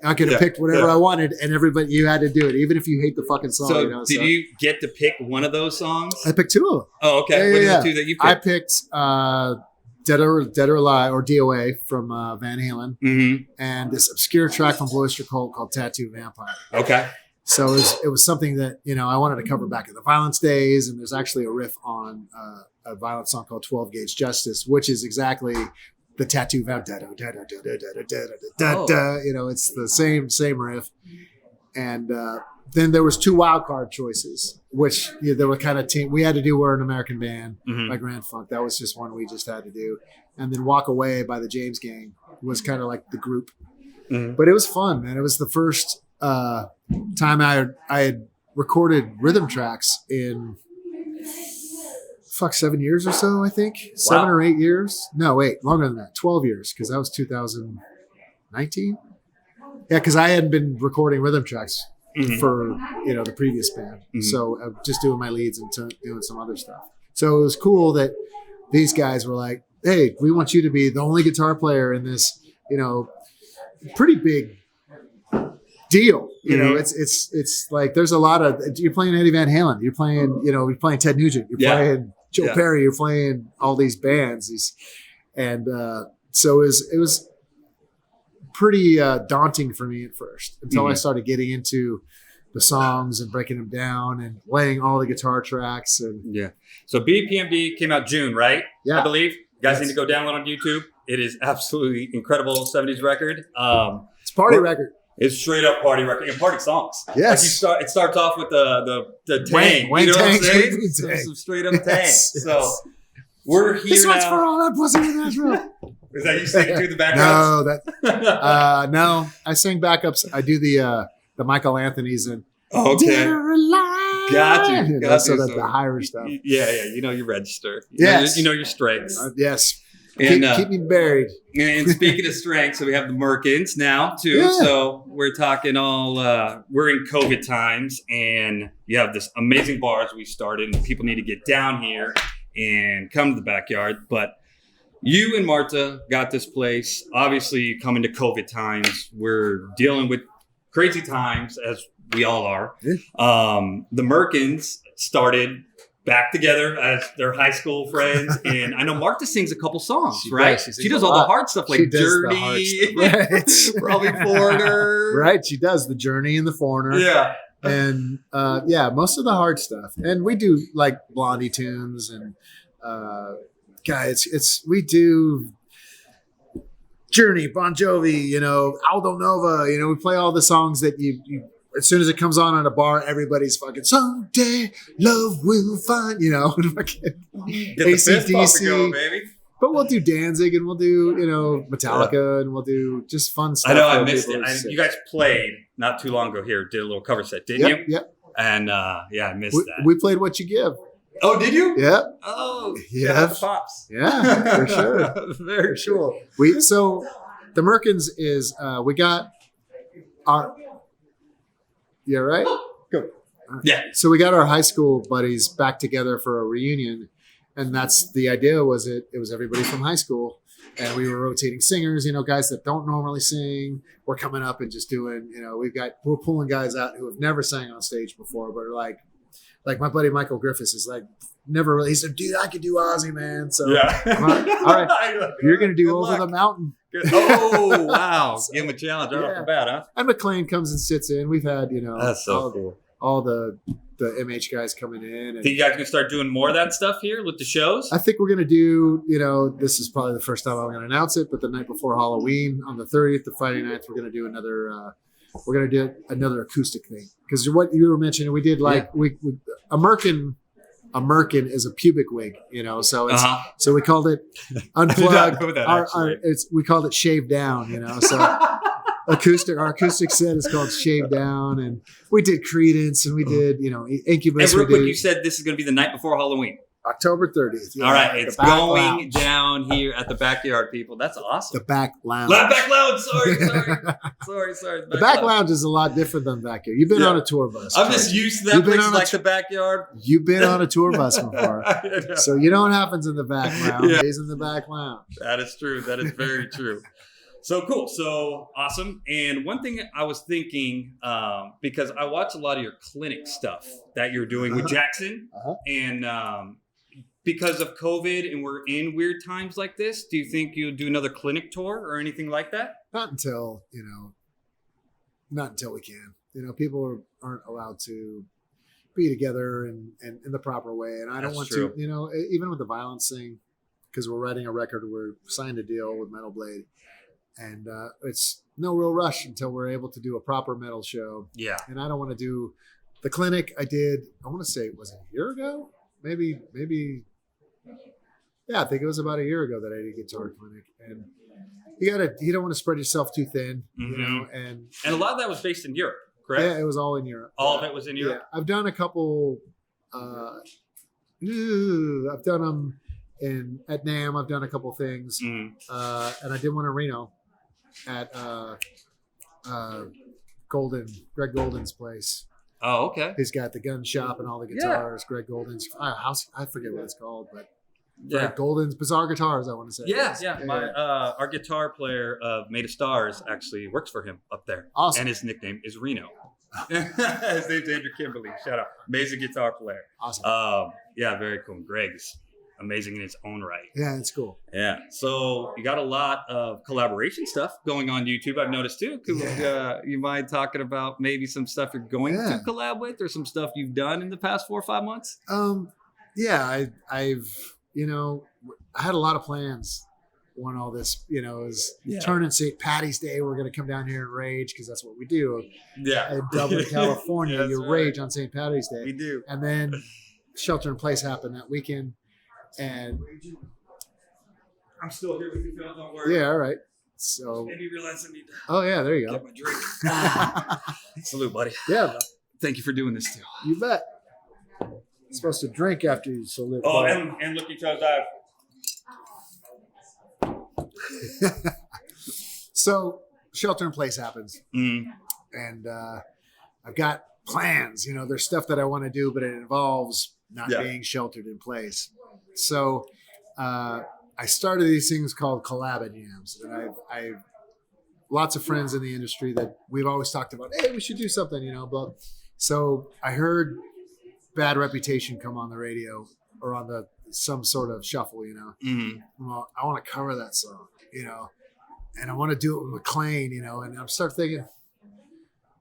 Speaker 2: I could have picked whatever I wanted, and you had to do it, even if you hate the fucking song.
Speaker 1: So did you get to pick one of those songs?
Speaker 2: I picked 2 of them.
Speaker 1: Oh, okay. What are the 2 that you picked?
Speaker 2: I picked Dead or Alive, or DOA from Van Halen, and this obscure track from Blue Oyster Cult called Tattoo Vampire.
Speaker 1: Okay.
Speaker 2: So it was something that I wanted to cover back in the Violence days, and there's actually a riff on a Violence song called 12 Gauge Justice, which is exactly the Tattoo Vampire. It's the same riff. And then there was 2 wildcard choices, which they were kind of team. We had to do "We're an American Band" by Grand Funk. That was just one we just had to do. And then "Walk Away" by the James Gang was kind of like the group. But it was fun, man. It was the first time I had recorded rhythm tracks in 7 years or so, I think. 7 or 8 years. No, wait, longer than that. 12 years, because that was 2019. Yeah, because I hadn't been recording rhythm tracks for the previous band. So I'm just doing my leads and doing some other stuff. So it was cool that these guys were like, "Hey, we want you to be the only guitar player in this, pretty big deal." It's like there's a lot of, you're playing Eddie Van Halen, you're playing Ted Nugent, you're playing Joe Perry, you're playing all these bands, so it was pretty daunting for me at first, until I started getting into the songs and breaking them down and laying all the guitar tracks. And
Speaker 1: so BPMD came out June, right?
Speaker 2: Yeah,
Speaker 1: I believe. You guys need to go download on YouTube. It is absolutely incredible 70s record.
Speaker 2: It's a party record.
Speaker 1: It's straight up party record and party songs.
Speaker 2: Yes.
Speaker 1: It starts off with the tang.
Speaker 2: Wang,
Speaker 1: you know
Speaker 2: tang,
Speaker 1: what I'm saying? Some straight up tang. So we're here
Speaker 2: this
Speaker 1: now.
Speaker 2: one's for all that pussy in Nashville.
Speaker 1: Is that you singing through the backups?
Speaker 2: No, I sing backups. I do the Michael Anthony's and
Speaker 1: okay. Got you.
Speaker 2: So that the higher stuff.
Speaker 1: Yeah. You register.
Speaker 2: Yes.
Speaker 1: You know your strengths.
Speaker 2: Yes.
Speaker 1: And,
Speaker 2: keep me buried.
Speaker 1: And speaking of strengths, so we have the Merkins now too.
Speaker 2: Yeah.
Speaker 1: So we're talking we're in COVID times, and you have this amazing bars we started, and people need to get down here and come to the backyard. But you and Marta got this place. Obviously, coming to COVID times, we're dealing with crazy times, as we all are.
Speaker 2: Yeah.
Speaker 1: The Merkins started back together as their high school friends, and I know Marta sings a couple songs, right? She does all the hard stuff, like Journey,
Speaker 2: right?
Speaker 1: Probably Foreigner,
Speaker 2: right? She does the Journey and the Foreigner, and most of the hard stuff. And we do like Blondie tunes, and we do Journey, Bon Jovi, Aldo Nova. We play all the songs that you as soon as it comes on a bar, everybody's fucking someday love will find. Fucking
Speaker 1: Get the fist pumping going, baby.
Speaker 2: But we'll do Danzig and we'll do Metallica and we'll do just fun stuff.
Speaker 1: I know I missed it. You guys played not too long ago here. Did a little cover set, didn't you?
Speaker 2: Yep.
Speaker 1: And I missed that.
Speaker 2: We played What You Give.
Speaker 1: Oh, did you?
Speaker 2: Yeah.
Speaker 1: Oh,
Speaker 2: yeah.
Speaker 1: The pops.
Speaker 2: Yeah, for sure.
Speaker 1: Very cool.
Speaker 2: So the Merkins is we got our. Yeah, right? Good.
Speaker 1: Yeah.
Speaker 2: So we got our high school buddies back together for a reunion, and that's the idea. It was everybody from high school, and we were rotating singers. Guys that don't normally sing. We're coming up and just doing. We're pulling guys out who have never sang on stage before, but are like my buddy Michael Griffiths is like never really. He said, "Dude, I could do Ozzy, man." So
Speaker 1: yeah.
Speaker 2: All right, you're gonna do Over the Mountain.
Speaker 1: Oh wow! Give him a challenge right off the bat, huh?
Speaker 2: And McLean comes and sits in. We've had
Speaker 1: that's so cool.
Speaker 2: All the MH guys coming in.
Speaker 1: Think you guys gonna start doing more of that stuff here with the shows?
Speaker 2: I think we're gonna do. This is probably the first time I'm gonna announce it, but the night before Halloween on the 30th, the Friday night, we're gonna do another. We're gonna do another acoustic thing because what you were mentioning, we did we a merkin is a pubic wig, so it's so we called it unplugged. We called it shaved down, so our acoustic set is called Shaved Down, and we did Creedence and we did Incubus.
Speaker 1: And real quick, you said this is going to be the night before Halloween.
Speaker 2: October 30th.
Speaker 1: All right, it's going down here at the backyard, people. That's awesome.
Speaker 2: The back lounge.
Speaker 1: Back lounge. Sorry.
Speaker 2: The back lounge is a lot different than back here. You've been on a tour bus.
Speaker 1: I'm just used to that place like the backyard.
Speaker 2: You've been on a tour bus before. So you know what happens in the back lounge. Yeah. Stays in the back lounge.
Speaker 1: That is true. That is very true. So cool. So awesome. And one thing I was thinking, because I watch a lot of your clinic stuff that you're doing with Jackson and because of COVID and we're in weird times like this, do you think you'll do another clinic tour or anything like that?
Speaker 2: Not until we can. People aren't allowed to be together and in the proper way. And I don't want to, even with the violence thing, because we're writing a record, we're signed a deal with Metal Blade. And it's no real rush until we're able to do a proper metal show. Yeah. And I don't want to do the clinic. I want to say, was it a year ago? Maybe. Yeah, I think it was about a year ago that I did a guitar clinic. And you don't want to spread yourself too thin, and
Speaker 1: a lot of that was based in Europe, correct?
Speaker 2: Yeah, it was all in Europe.
Speaker 1: All of it was in Europe?
Speaker 2: Yeah. I've done a couple, I've done them at NAMM. I've done a couple things. And I did one in Reno at Greg Golden's place.
Speaker 1: Oh, okay.
Speaker 2: He's got the gun shop and all the guitars. Yeah. Greg Golden's house. I forget what it's called, but Greg Golden's Bizarre Guitars, I want to say.
Speaker 1: Yeah. Our guitar player of Made of Stars actually works for him up there.
Speaker 2: Awesome.
Speaker 1: And his nickname is Reno. His name's Andrew Kimberly. Shout out. Amazing guitar player.
Speaker 2: Awesome.
Speaker 1: Yeah, very cool. Greg's amazing in its own right.
Speaker 2: Yeah, it's cool.
Speaker 1: Yeah. So you got a lot of collaboration stuff going on YouTube, I've noticed too. You mind talking about maybe some stuff you're going to collab with or some stuff you've done in the past 4 or 5 months?
Speaker 2: Yeah, I've I had a lot of plans when all this, is turning St. Patty's Day. We're going to come down here and rage because that's what we do.
Speaker 1: Yeah.
Speaker 2: In Dublin, California, you rage on St. Patty's Day.
Speaker 1: We do.
Speaker 2: And then Shelter in Place happened that weekend. And
Speaker 1: I'm still here with you, Phil. Don't worry.
Speaker 2: Yeah, all right. So
Speaker 1: maybe you realize I need to.
Speaker 2: Oh yeah, there you go.
Speaker 1: Get my drink. Salute, buddy.
Speaker 2: Yeah. Bro.
Speaker 1: Thank you for doing this too.
Speaker 2: You bet. You're supposed to drink after you salute.
Speaker 1: Oh, and look each other's eyes.
Speaker 2: So Shelter in Place happens, and I've got plans. There's stuff that I want to do, but it involves not being sheltered in place. So I started these things called collab jams, and I've lots of friends in the industry that we've always talked about. Hey, we should do something, But so I heard Bad Reputation come on the radio or on some sort of shuffle, Well, I want to cover that song, and I want to do it with McLean, and I'm start thinking,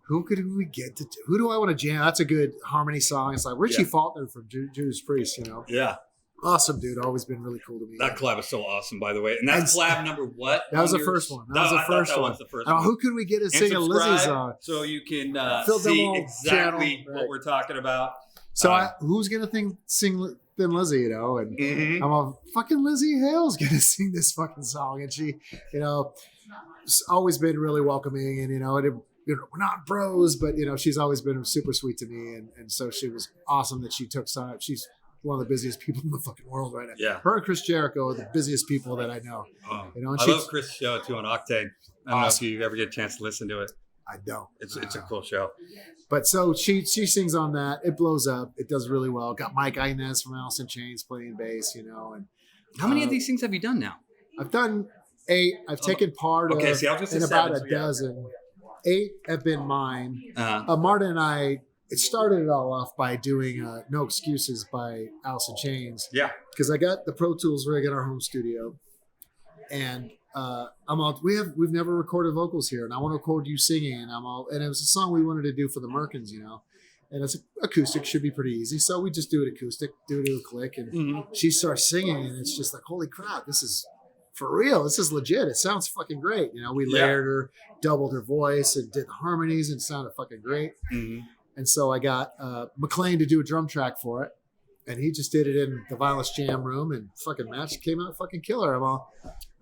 Speaker 2: who could we get to? Who do I want to jam? That's a good harmony song. It's like Richie Faulkner from Judas Priest,
Speaker 1: Yeah.
Speaker 2: Awesome, dude. Always been really cool to me.
Speaker 1: That collab was so awesome, by the way. And that's collab number what?
Speaker 2: That was the first one. That was the first one.
Speaker 1: Was the first one.
Speaker 2: Who could we get to sing a Lizzie song?
Speaker 1: So you can
Speaker 2: Phil
Speaker 1: see
Speaker 2: Demmel
Speaker 1: exactly
Speaker 2: channel,
Speaker 1: what we're talking about.
Speaker 2: So who's gonna sing Thin Lizzy? You know, and I'm all fucking Lizzie Hale's gonna sing this fucking song, and she, you know, it's always been really welcoming, and you know, we're not bros, but you know, she's always been super sweet to me, and so she was awesome that she took time. She's one of the busiest people in the fucking world right now.
Speaker 1: Yeah.
Speaker 2: Her and Chris Jericho are the busiest people that I know. You know, and
Speaker 1: I love Chris' show too on Octane. I don't know if you ever get a chance to listen to it.
Speaker 2: I don't.
Speaker 1: It's a cool show.
Speaker 2: But so she sings on that. It blows up. It does really well. Got Mike Inez from Alice in Chains playing bass, you know. And
Speaker 1: how many of these things have you done now?
Speaker 2: I've done 8. I've taken part of in about a dozen. 8 have been mine. Marta and I. It started it all off by doing No Excuses by Alice in Chains.
Speaker 1: Yeah.
Speaker 2: Because I got the Pro Tools rig in our home studio. And we've never recorded vocals here, and I want to record you singing. And and it was a song we wanted to do for the Merkins, you know. And it's acoustic, should be pretty easy. So we just do it acoustic, do it to a click. And she starts singing, and it's just like, holy crap, this is for real. This is legit. It sounds fucking great. You know, we layered her, doubled her voice, and did the harmonies, and it sounded fucking great. And so I got McLean to do a drum track for it. And he just did it in the Violence Jam room, and fucking match came out fucking killer.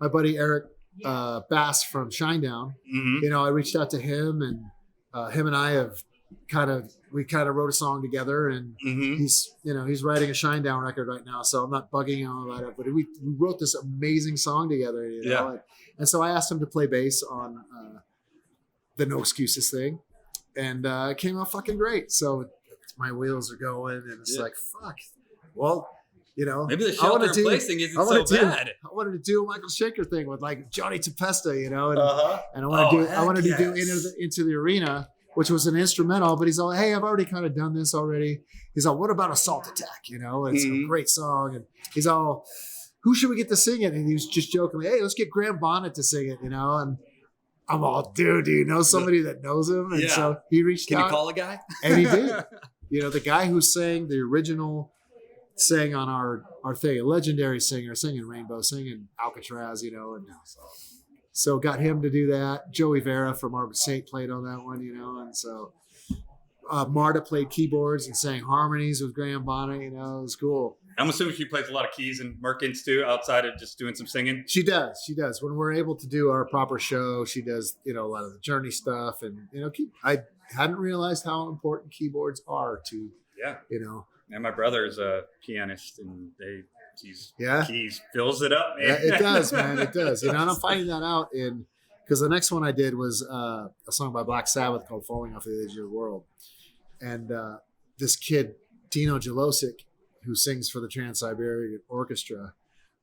Speaker 2: My buddy Eric Bass from Shinedown, you know, I reached out to him, and him and I have kind of wrote a song together, and he's writing a Shinedown record right now, so I'm not bugging him about it, but we wrote this amazing song together, you know? And so I asked him to play bass on the No Excuses thing, and it came out fucking great. So my wheels are going, and it's like, fuck. Well, you know,
Speaker 1: maybe the shelter in place thing isn't so bad.
Speaker 2: I wanted to do a Michael Shaker thing with like Johnny Tempesta, you know, and I want to do Into the Arena, which was an instrumental. But he's all, hey, I've already kind of done this already. He's all, what about Assault Attack? You know, and it's a great song. And he's all, who should we get to sing it? And he was just joking, hey, let's get Graham Bonnet to sing it, you know, and I'm all, dude, do you know somebody that knows him? And so he reached out.
Speaker 1: Can you call a guy?
Speaker 2: And he did. You know, the guy who sang the original, sang on our thing, a legendary singer, singing Rainbow, singing Alcatraz, you know. And so got him to do that. Joey Vera from Arbor Saint played on that one, you know. And so Marta played keyboards and sang harmonies with Graham Bonnet, you know. It was cool.
Speaker 1: I'm assuming she plays a lot of keys and Merkins too, outside of just doing some singing.
Speaker 2: She does. When we're able to do our proper show, she does, you know, a lot of the Journey stuff. And, you know, I hadn't realized how important keyboards are to, you know.
Speaker 1: And my brother is a pianist, and keys fills it up, man.
Speaker 2: Yeah, it does, man. It does. You know, and I'm finding that out because the next one I did was a song by Black Sabbath called Falling Off the Edge of the World. And this kid, Dino Jelosic, who sings for the Trans-Siberian Orchestra.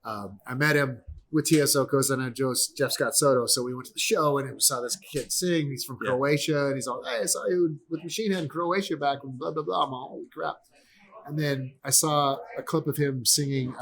Speaker 2: I met him with TSO because I know Jeff Scott Soto. So we went to the show and we saw this kid sing. He's from Croatia, and he's all, hey, I saw you with MachineHead in Croatia back when blah, blah, blah. I'm all, holy crap. And then I saw a clip of him singing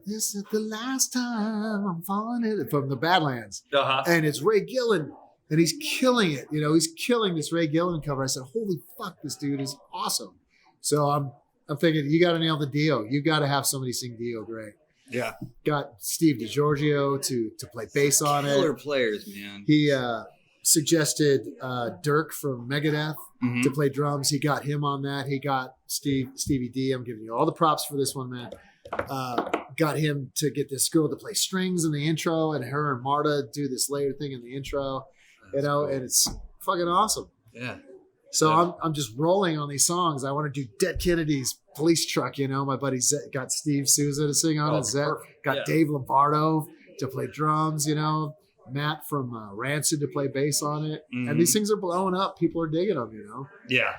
Speaker 2: This Is the Last Time I'm Falling In from the Badlands. And it's Ray Gillen. And he's killing it. You know, he's killing this Ray Gillen cover. I said, holy fuck, this dude is awesome. So I'm thinking, you got to nail the Dio. You got to have somebody sing Dio great.
Speaker 1: Yeah.
Speaker 2: Got Steve DiGiorgio to play bass on it.
Speaker 1: Killer players, man.
Speaker 2: He suggested Dirk from Megadeth to play drums. He got him on that. He got Stevie D. I'm giving you all the props for this one, man. Got him to get this girl to play strings in the intro, and her and Marta do this layer thing in the intro. You know, and it's fucking awesome.
Speaker 1: Yeah.
Speaker 2: So I'm just rolling on these songs. I want to do Dead Kennedy's Police Truck. You know, my buddy Zet got Steve Souza to sing on it. Zet got Dave Lombardo to play drums. You know, Matt from Rancid to play bass on it. And these things are blowing up. People are digging them. You know.
Speaker 1: Yeah.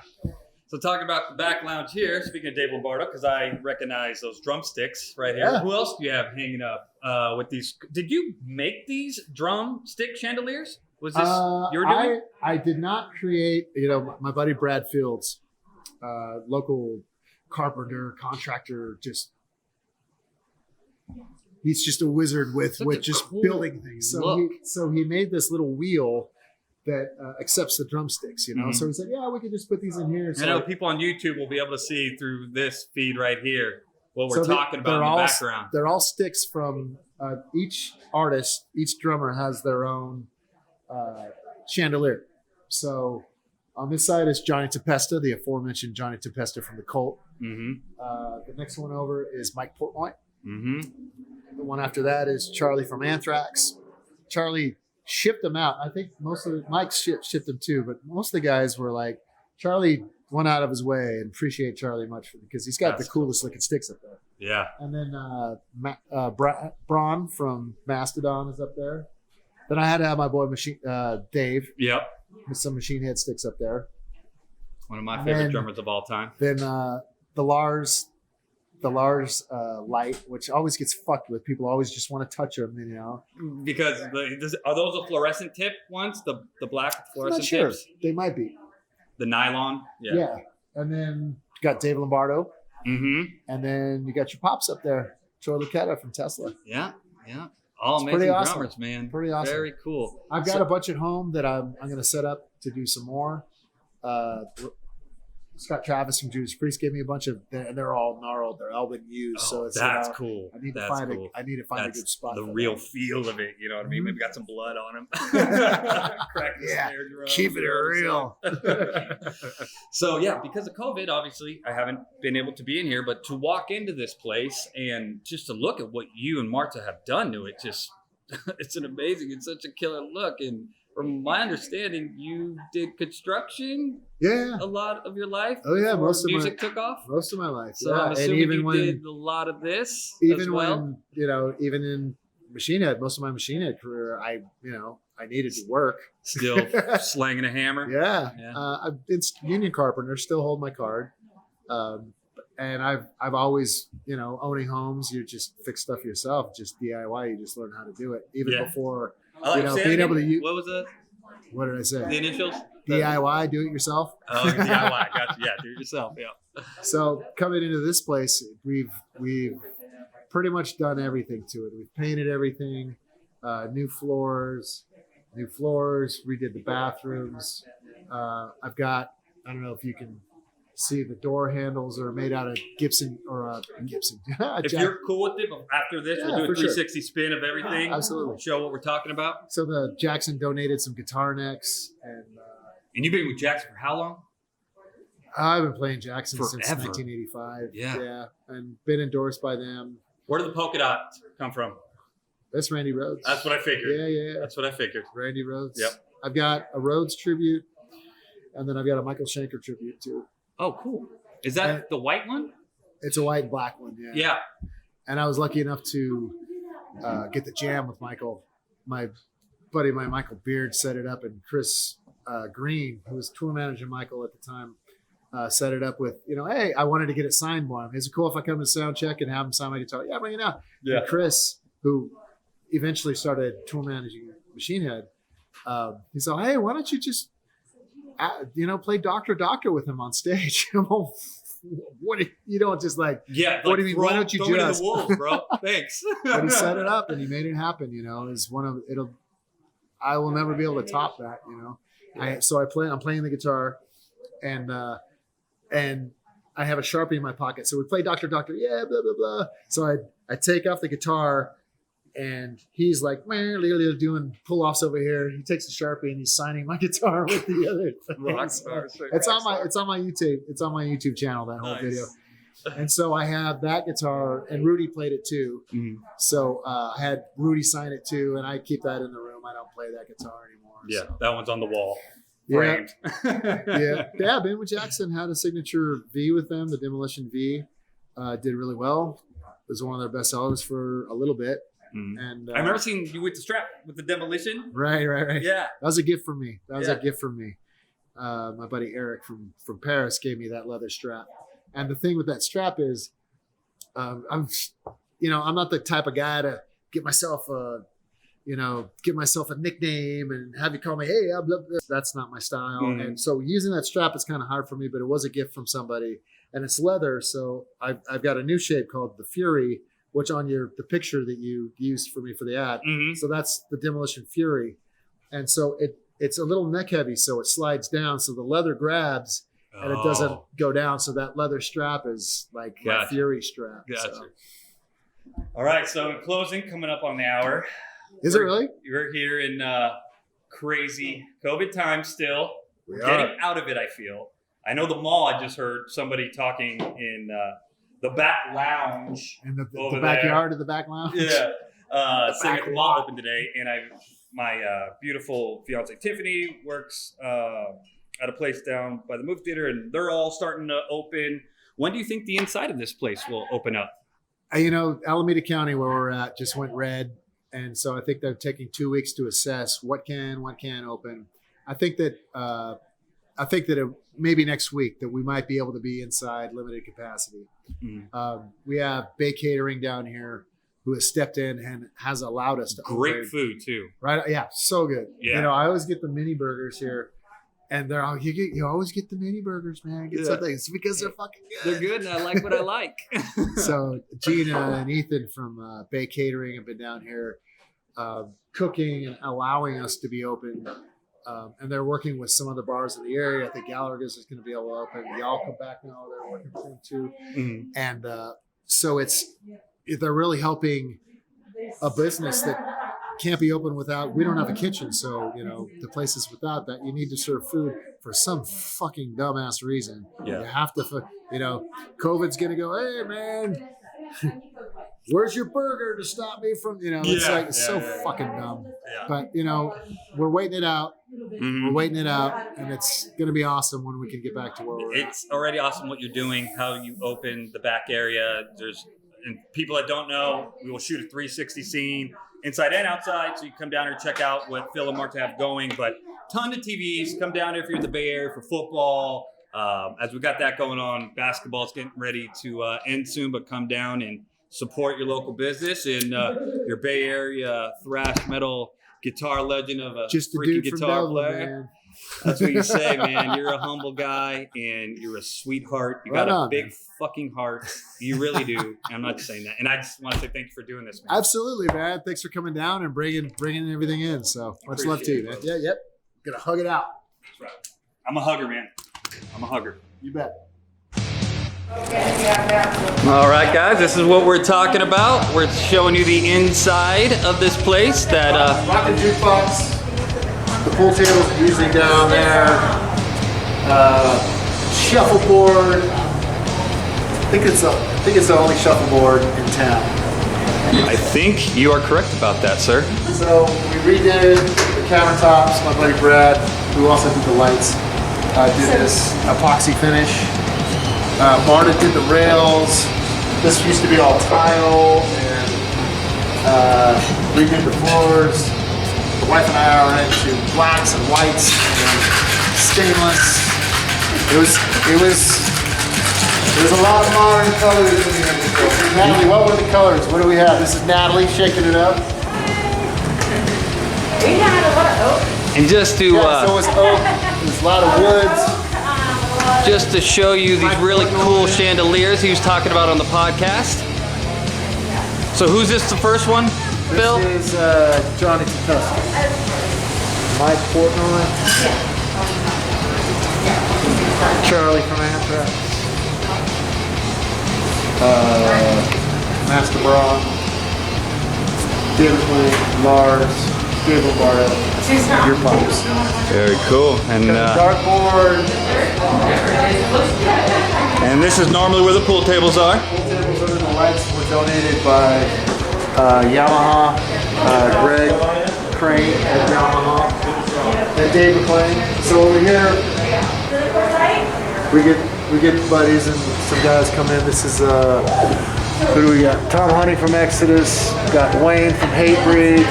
Speaker 1: So talking about the back lounge here. Speaking of Dave Lombardo, because I recognize those drumsticks right here. Yeah. Who else do you have hanging up with these? Did you make these drumstick chandeliers? Was this your doing?
Speaker 2: I did not create, you know, my buddy Brad Fields, local carpenter, contractor, he's just a wizard with just cool building things. So he made this little wheel that accepts the drumsticks, you know? So he said, yeah, we could just put these in here. So
Speaker 1: I know people on YouTube will be able to see through this feed right here. what we're talking about in the background.
Speaker 2: They're all sticks from each artist. Each drummer has their own chandelier. So on this side is Johnny Tempesta, the aforementioned Johnny Tempesta from the Cult. The next one over is Mike Portnoy. The one after that is Charlie from Anthrax. Charlie shipped them out. I think Mike shipped them too, but most of the guys were like, Charlie went out of his way, and appreciate Charlie much because he's got the coolest looking sticks up there.
Speaker 1: Yeah.
Speaker 2: And then Braun from Mastodon is up there. Then I had to have my boy Dave.
Speaker 1: Yep.
Speaker 2: With some MachineHead sticks up there.
Speaker 1: One of my favorite drummers of all time.
Speaker 2: Then the Lars light, which always gets fucked with. People always just want to touch them, you know.
Speaker 1: Because are those the fluorescent tip ones? The black fluorescent tips?
Speaker 2: They might be.
Speaker 1: The nylon?
Speaker 2: Yeah. And then you got Dave Lombardo. And then you got your pops up there. Troy Lucetta from Tesla.
Speaker 1: Yeah. All amazing drummers, man.
Speaker 2: Pretty awesome.
Speaker 1: Very cool.
Speaker 2: I've got a bunch at home that I'm going to set up to do some more. Scott Travis from Judas Priest gave me a bunch of, and they're all gnarled. They're all been used. So it's
Speaker 1: cool.
Speaker 2: I need to find a good spot.
Speaker 1: The real feel of it. You know what I mean? Maybe got some blood on him. Crack the snare drum.
Speaker 2: Keep it real.
Speaker 1: So yeah, because of COVID, obviously I haven't been able to be in here, but to walk into this place and just to look at what you and Marta have done to it, it's such a killer look. And from my understanding, you did construction a lot of your life.
Speaker 2: Oh yeah, most of
Speaker 1: music took off.
Speaker 2: Most of my life.
Speaker 1: So I'm assuming you did a lot of this
Speaker 2: even
Speaker 1: as well.
Speaker 2: When, even in MachineHead, most of my MachineHead career, I needed to work.
Speaker 1: Still slanging a hammer.
Speaker 2: Yeah. It's union carpenter. Still hold my card. And I've always, owning homes, you just fix stuff yourself, just DIY. You just learn how to do it, even before. Being able to use.
Speaker 1: What was it?
Speaker 2: What did I say?
Speaker 1: The initials?
Speaker 2: DIY, do it yourself.
Speaker 1: Oh, DIY, gotcha. Yeah, do it yourself. Yeah.
Speaker 2: So coming into this place, we've pretty much done everything to it. We've painted everything, new floors, redid the bathrooms. I've got, I don't know if you can see, the door handles are made out of Gibson.
Speaker 1: If you're cool with it, after this, we'll do a 360 spin of everything.
Speaker 2: Absolutely.
Speaker 1: Show what we're talking about.
Speaker 2: So the Jackson donated some guitar necks. And
Speaker 1: you've been with Jackson for how long?
Speaker 2: I've been playing Jackson
Speaker 1: Forever.
Speaker 2: since 1985.
Speaker 1: Yeah.
Speaker 2: And been endorsed by them.
Speaker 1: Where did the polka dot come from?
Speaker 2: That's Randy Rhoads.
Speaker 1: That's what I figured.
Speaker 2: Yeah.
Speaker 1: That's what I figured.
Speaker 2: Randy Rhoads.
Speaker 1: Yep.
Speaker 2: I've got a Rhoads tribute, and then I've got a Michael Schenker tribute too.
Speaker 1: Oh, cool. Is that the white one?
Speaker 2: It's a white and black one, yeah.
Speaker 1: Yeah.
Speaker 2: And I was lucky enough to get the jam with Michael. My buddy, Michael Beard, set it up, and Chris Green, who was tour manager Michael at the time, set it up with, hey, I wanted to get it signed by him. Is it cool if I come to sound check and have him sign my guitar? Yeah, bring it out. Yeah. And Chris, who eventually started tour managing MachineHead, he said, hey, why don't you just play Doctor with him on stage? You don't just like, what do you mean? Why don't you just?
Speaker 1: The wolves, bro. Thanks.
Speaker 2: But he set it up and he made it happen. I will never be able to top that. I'm playing the guitar, and I have a Sharpie in my pocket. So we play Doctor, yeah, blah blah blah. So I take off the guitar. And he's like, man, doing pull-offs over here. He takes the Sharpie and he's signing my guitar with the other thing. It's on my YouTube. It's on my YouTube channel, that whole video. And so I have that guitar, and Rudy played it too. Mm-hmm. So I had Rudy sign it too, and I keep that in the room. I don't play that guitar anymore.
Speaker 1: Yeah,
Speaker 2: so.
Speaker 1: That one's on the wall.
Speaker 2: Framed. Yeah. Ben with Jackson had a signature V with them. The Demolition V did really well. It was one of their best sellers for a little bit.
Speaker 1: Mm-hmm. And I remember seeing you with the strap with the Demolition.
Speaker 2: Right.
Speaker 1: Yeah,
Speaker 2: that was a gift from me. My buddy Eric from Paris gave me that leather strap. And the thing with that strap is, I'm not the type of guy to get myself a nickname and have you call me, hey, blah, blah. That's not my style. Mm-hmm. And so using that strap is kind of hard for me, but it was a gift from somebody, and it's leather. So I've got a new shape called the Fury, which on the picture that you used for me for the ad. Mm-hmm. So that's the Demolition Fury. And so it's a little neck heavy, so it slides down. So the leather grabs and it doesn't go down. So that leather strap is like my Fury strap.
Speaker 1: Gotcha.
Speaker 2: So.
Speaker 1: All right. So in closing, coming up on the hour.
Speaker 2: Is it really?
Speaker 1: We're here in crazy COVID times still. We're getting out of it, I feel. I know the mall, I just heard somebody talking in the back lounge.
Speaker 2: In the backyard of the back lounge?
Speaker 1: Yeah. Saying that the mall opened today, and my beautiful fiance Tiffany works at a place down by the movie theater, and they're all starting to open. When do you think the inside of this place will open up?
Speaker 2: Alameda County, where we're at, just went red. And so I think they're taking 2 weeks to assess what can open. I think that maybe next week that we might be able to be inside limited capacity. Mm-hmm. We have Bay Catering down here who has stepped in and has allowed us to
Speaker 1: great
Speaker 2: open.
Speaker 1: Food too.
Speaker 2: Right? Yeah, so good.
Speaker 1: Yeah.
Speaker 2: I always get the mini burgers here. And they're all you always get the mini burgers, man. Get something. It's because they're fucking good.
Speaker 1: They're good, and I like what I like.
Speaker 2: So Gina and Ethan from Bay Catering have been down here cooking and allowing us to be open. And they're working with some other bars in the area. I think Gallagher's is going to be able to open. Y'all come back now. They're working with them too. Mm-hmm. And so they're really helping a business that can't be open without, we don't have a kitchen. So, the places without that, you need to serve food for some fucking dumbass reason. Yeah. You have to, COVID's going to go, hey man, where's your burger to stop me from, it's so fucking dumb. Yeah. But, we're waiting it out. Mm-hmm. We're waiting it out, and it's going to be awesome when we can get back to where we're at.
Speaker 1: It's already awesome what you're doing, how you open the back area. And people that don't know, we will shoot a 360 scene inside and outside, so you come down here and check out what Phil and Marta have going. But ton of TVs. Come down here if you're in the Bay Area for football. As we got that going on, basketball's getting ready to end soon, but come down and support your local business and your Bay Area thrash metal guitar legend of a
Speaker 2: just
Speaker 1: freaking guitar player.
Speaker 2: Man.
Speaker 1: That's what you say, man. You're a humble guy and you're a sweetheart. You got a big fucking heart. You really do. I'm not saying that. And I just want to say thank you for doing this, man.
Speaker 2: Absolutely, man. Thanks for coming down and bringing everything in. So much love to you, man. Yeah, yep. Gonna hug it out.
Speaker 1: That's right. I'm a hugger, man. I'm a hugger.
Speaker 2: You bet.
Speaker 1: All right, guys, this is what we're talking about. We're showing you the inside of this place that
Speaker 2: rocking jukebox. The pool table's usually down there. Shuffleboard. I think it's the only shuffleboard in town.
Speaker 1: I think you are correct about that, sir.
Speaker 2: So we redid the countertops. My buddy Brad, who also did the lights, did this epoxy finish. Marta did the rails. This used to be all tile, and redid the floors. The wife and I are into blacks and whites and stainless. There's a lot of modern colors in here. Natalie, what were the colors? What do we have? This is Natalie shaking it up.
Speaker 3: We had a lot of oak.
Speaker 1: And just to
Speaker 2: so it was oak. There's a lot of woods.
Speaker 1: Just to show you these really cool chandeliers he was talking about on the podcast. So who's this, the first one, Phil?
Speaker 2: This is Johnny Tutusky. Mike Portnoy. Charlie from Anthrax. Master Braun. David Wayne, Lars, Gabriel Barrett, your pops.
Speaker 1: Very cool. And
Speaker 2: dartboard.
Speaker 1: And this is normally where the pool tables are.
Speaker 2: Pool tables are, the lights were donated by Yamaha, Greg Crane at Yamaha, and Dave McClain. So over here, we get buddies and some guys come in. This is who do we got? Tom Honey from Exodus. Got Wayne from Hatebreed.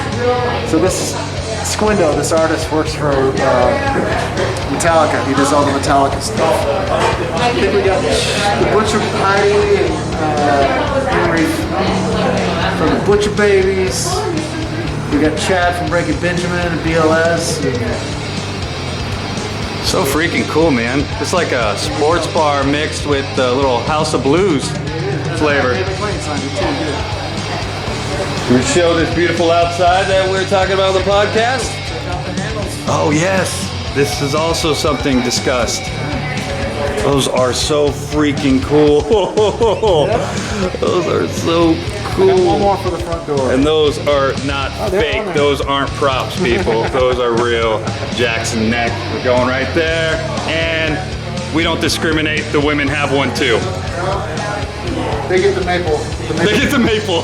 Speaker 2: So this is Squindo. This artist works for Metallica. He does all the Metallica stuff. I think we got the Butcher Heidi and Henry from the Butcher Babies. We got Chad from Breaking Benjamin and BLS.
Speaker 1: So freaking cool, man. It's like a sports bar mixed with a little House of Blues flavor. We show this beautiful outside that we're talking about on the podcast. Oh yes, this is also something discussed. Those are so freaking cool. Those are so cool.
Speaker 2: One more for the front door.
Speaker 1: And those are not fake. Those aren't props, people. Those are real. Jackson neck. We're going right there. And we don't discriminate. The women have one too.
Speaker 2: They get the maple.
Speaker 1: They get the maple.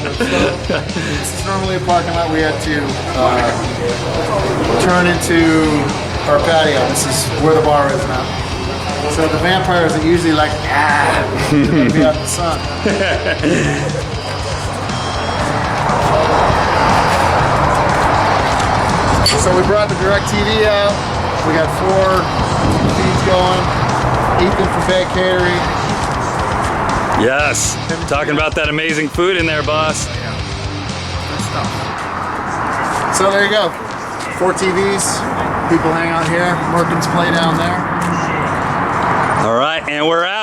Speaker 2: This is normally a parking lot we had to turn into our patio. This is where the bar is now. So the vampires are usually like, to be out in the sun. So we brought the DirecTV out. We got 4 feeds going. Ethan from Bad Catering.
Speaker 1: Yes. Talking about that amazing food in there, boss.
Speaker 2: Good stuff. So there you go. 4 TVs. People hang out here. Merkin's play down there.
Speaker 1: All right, and we're out.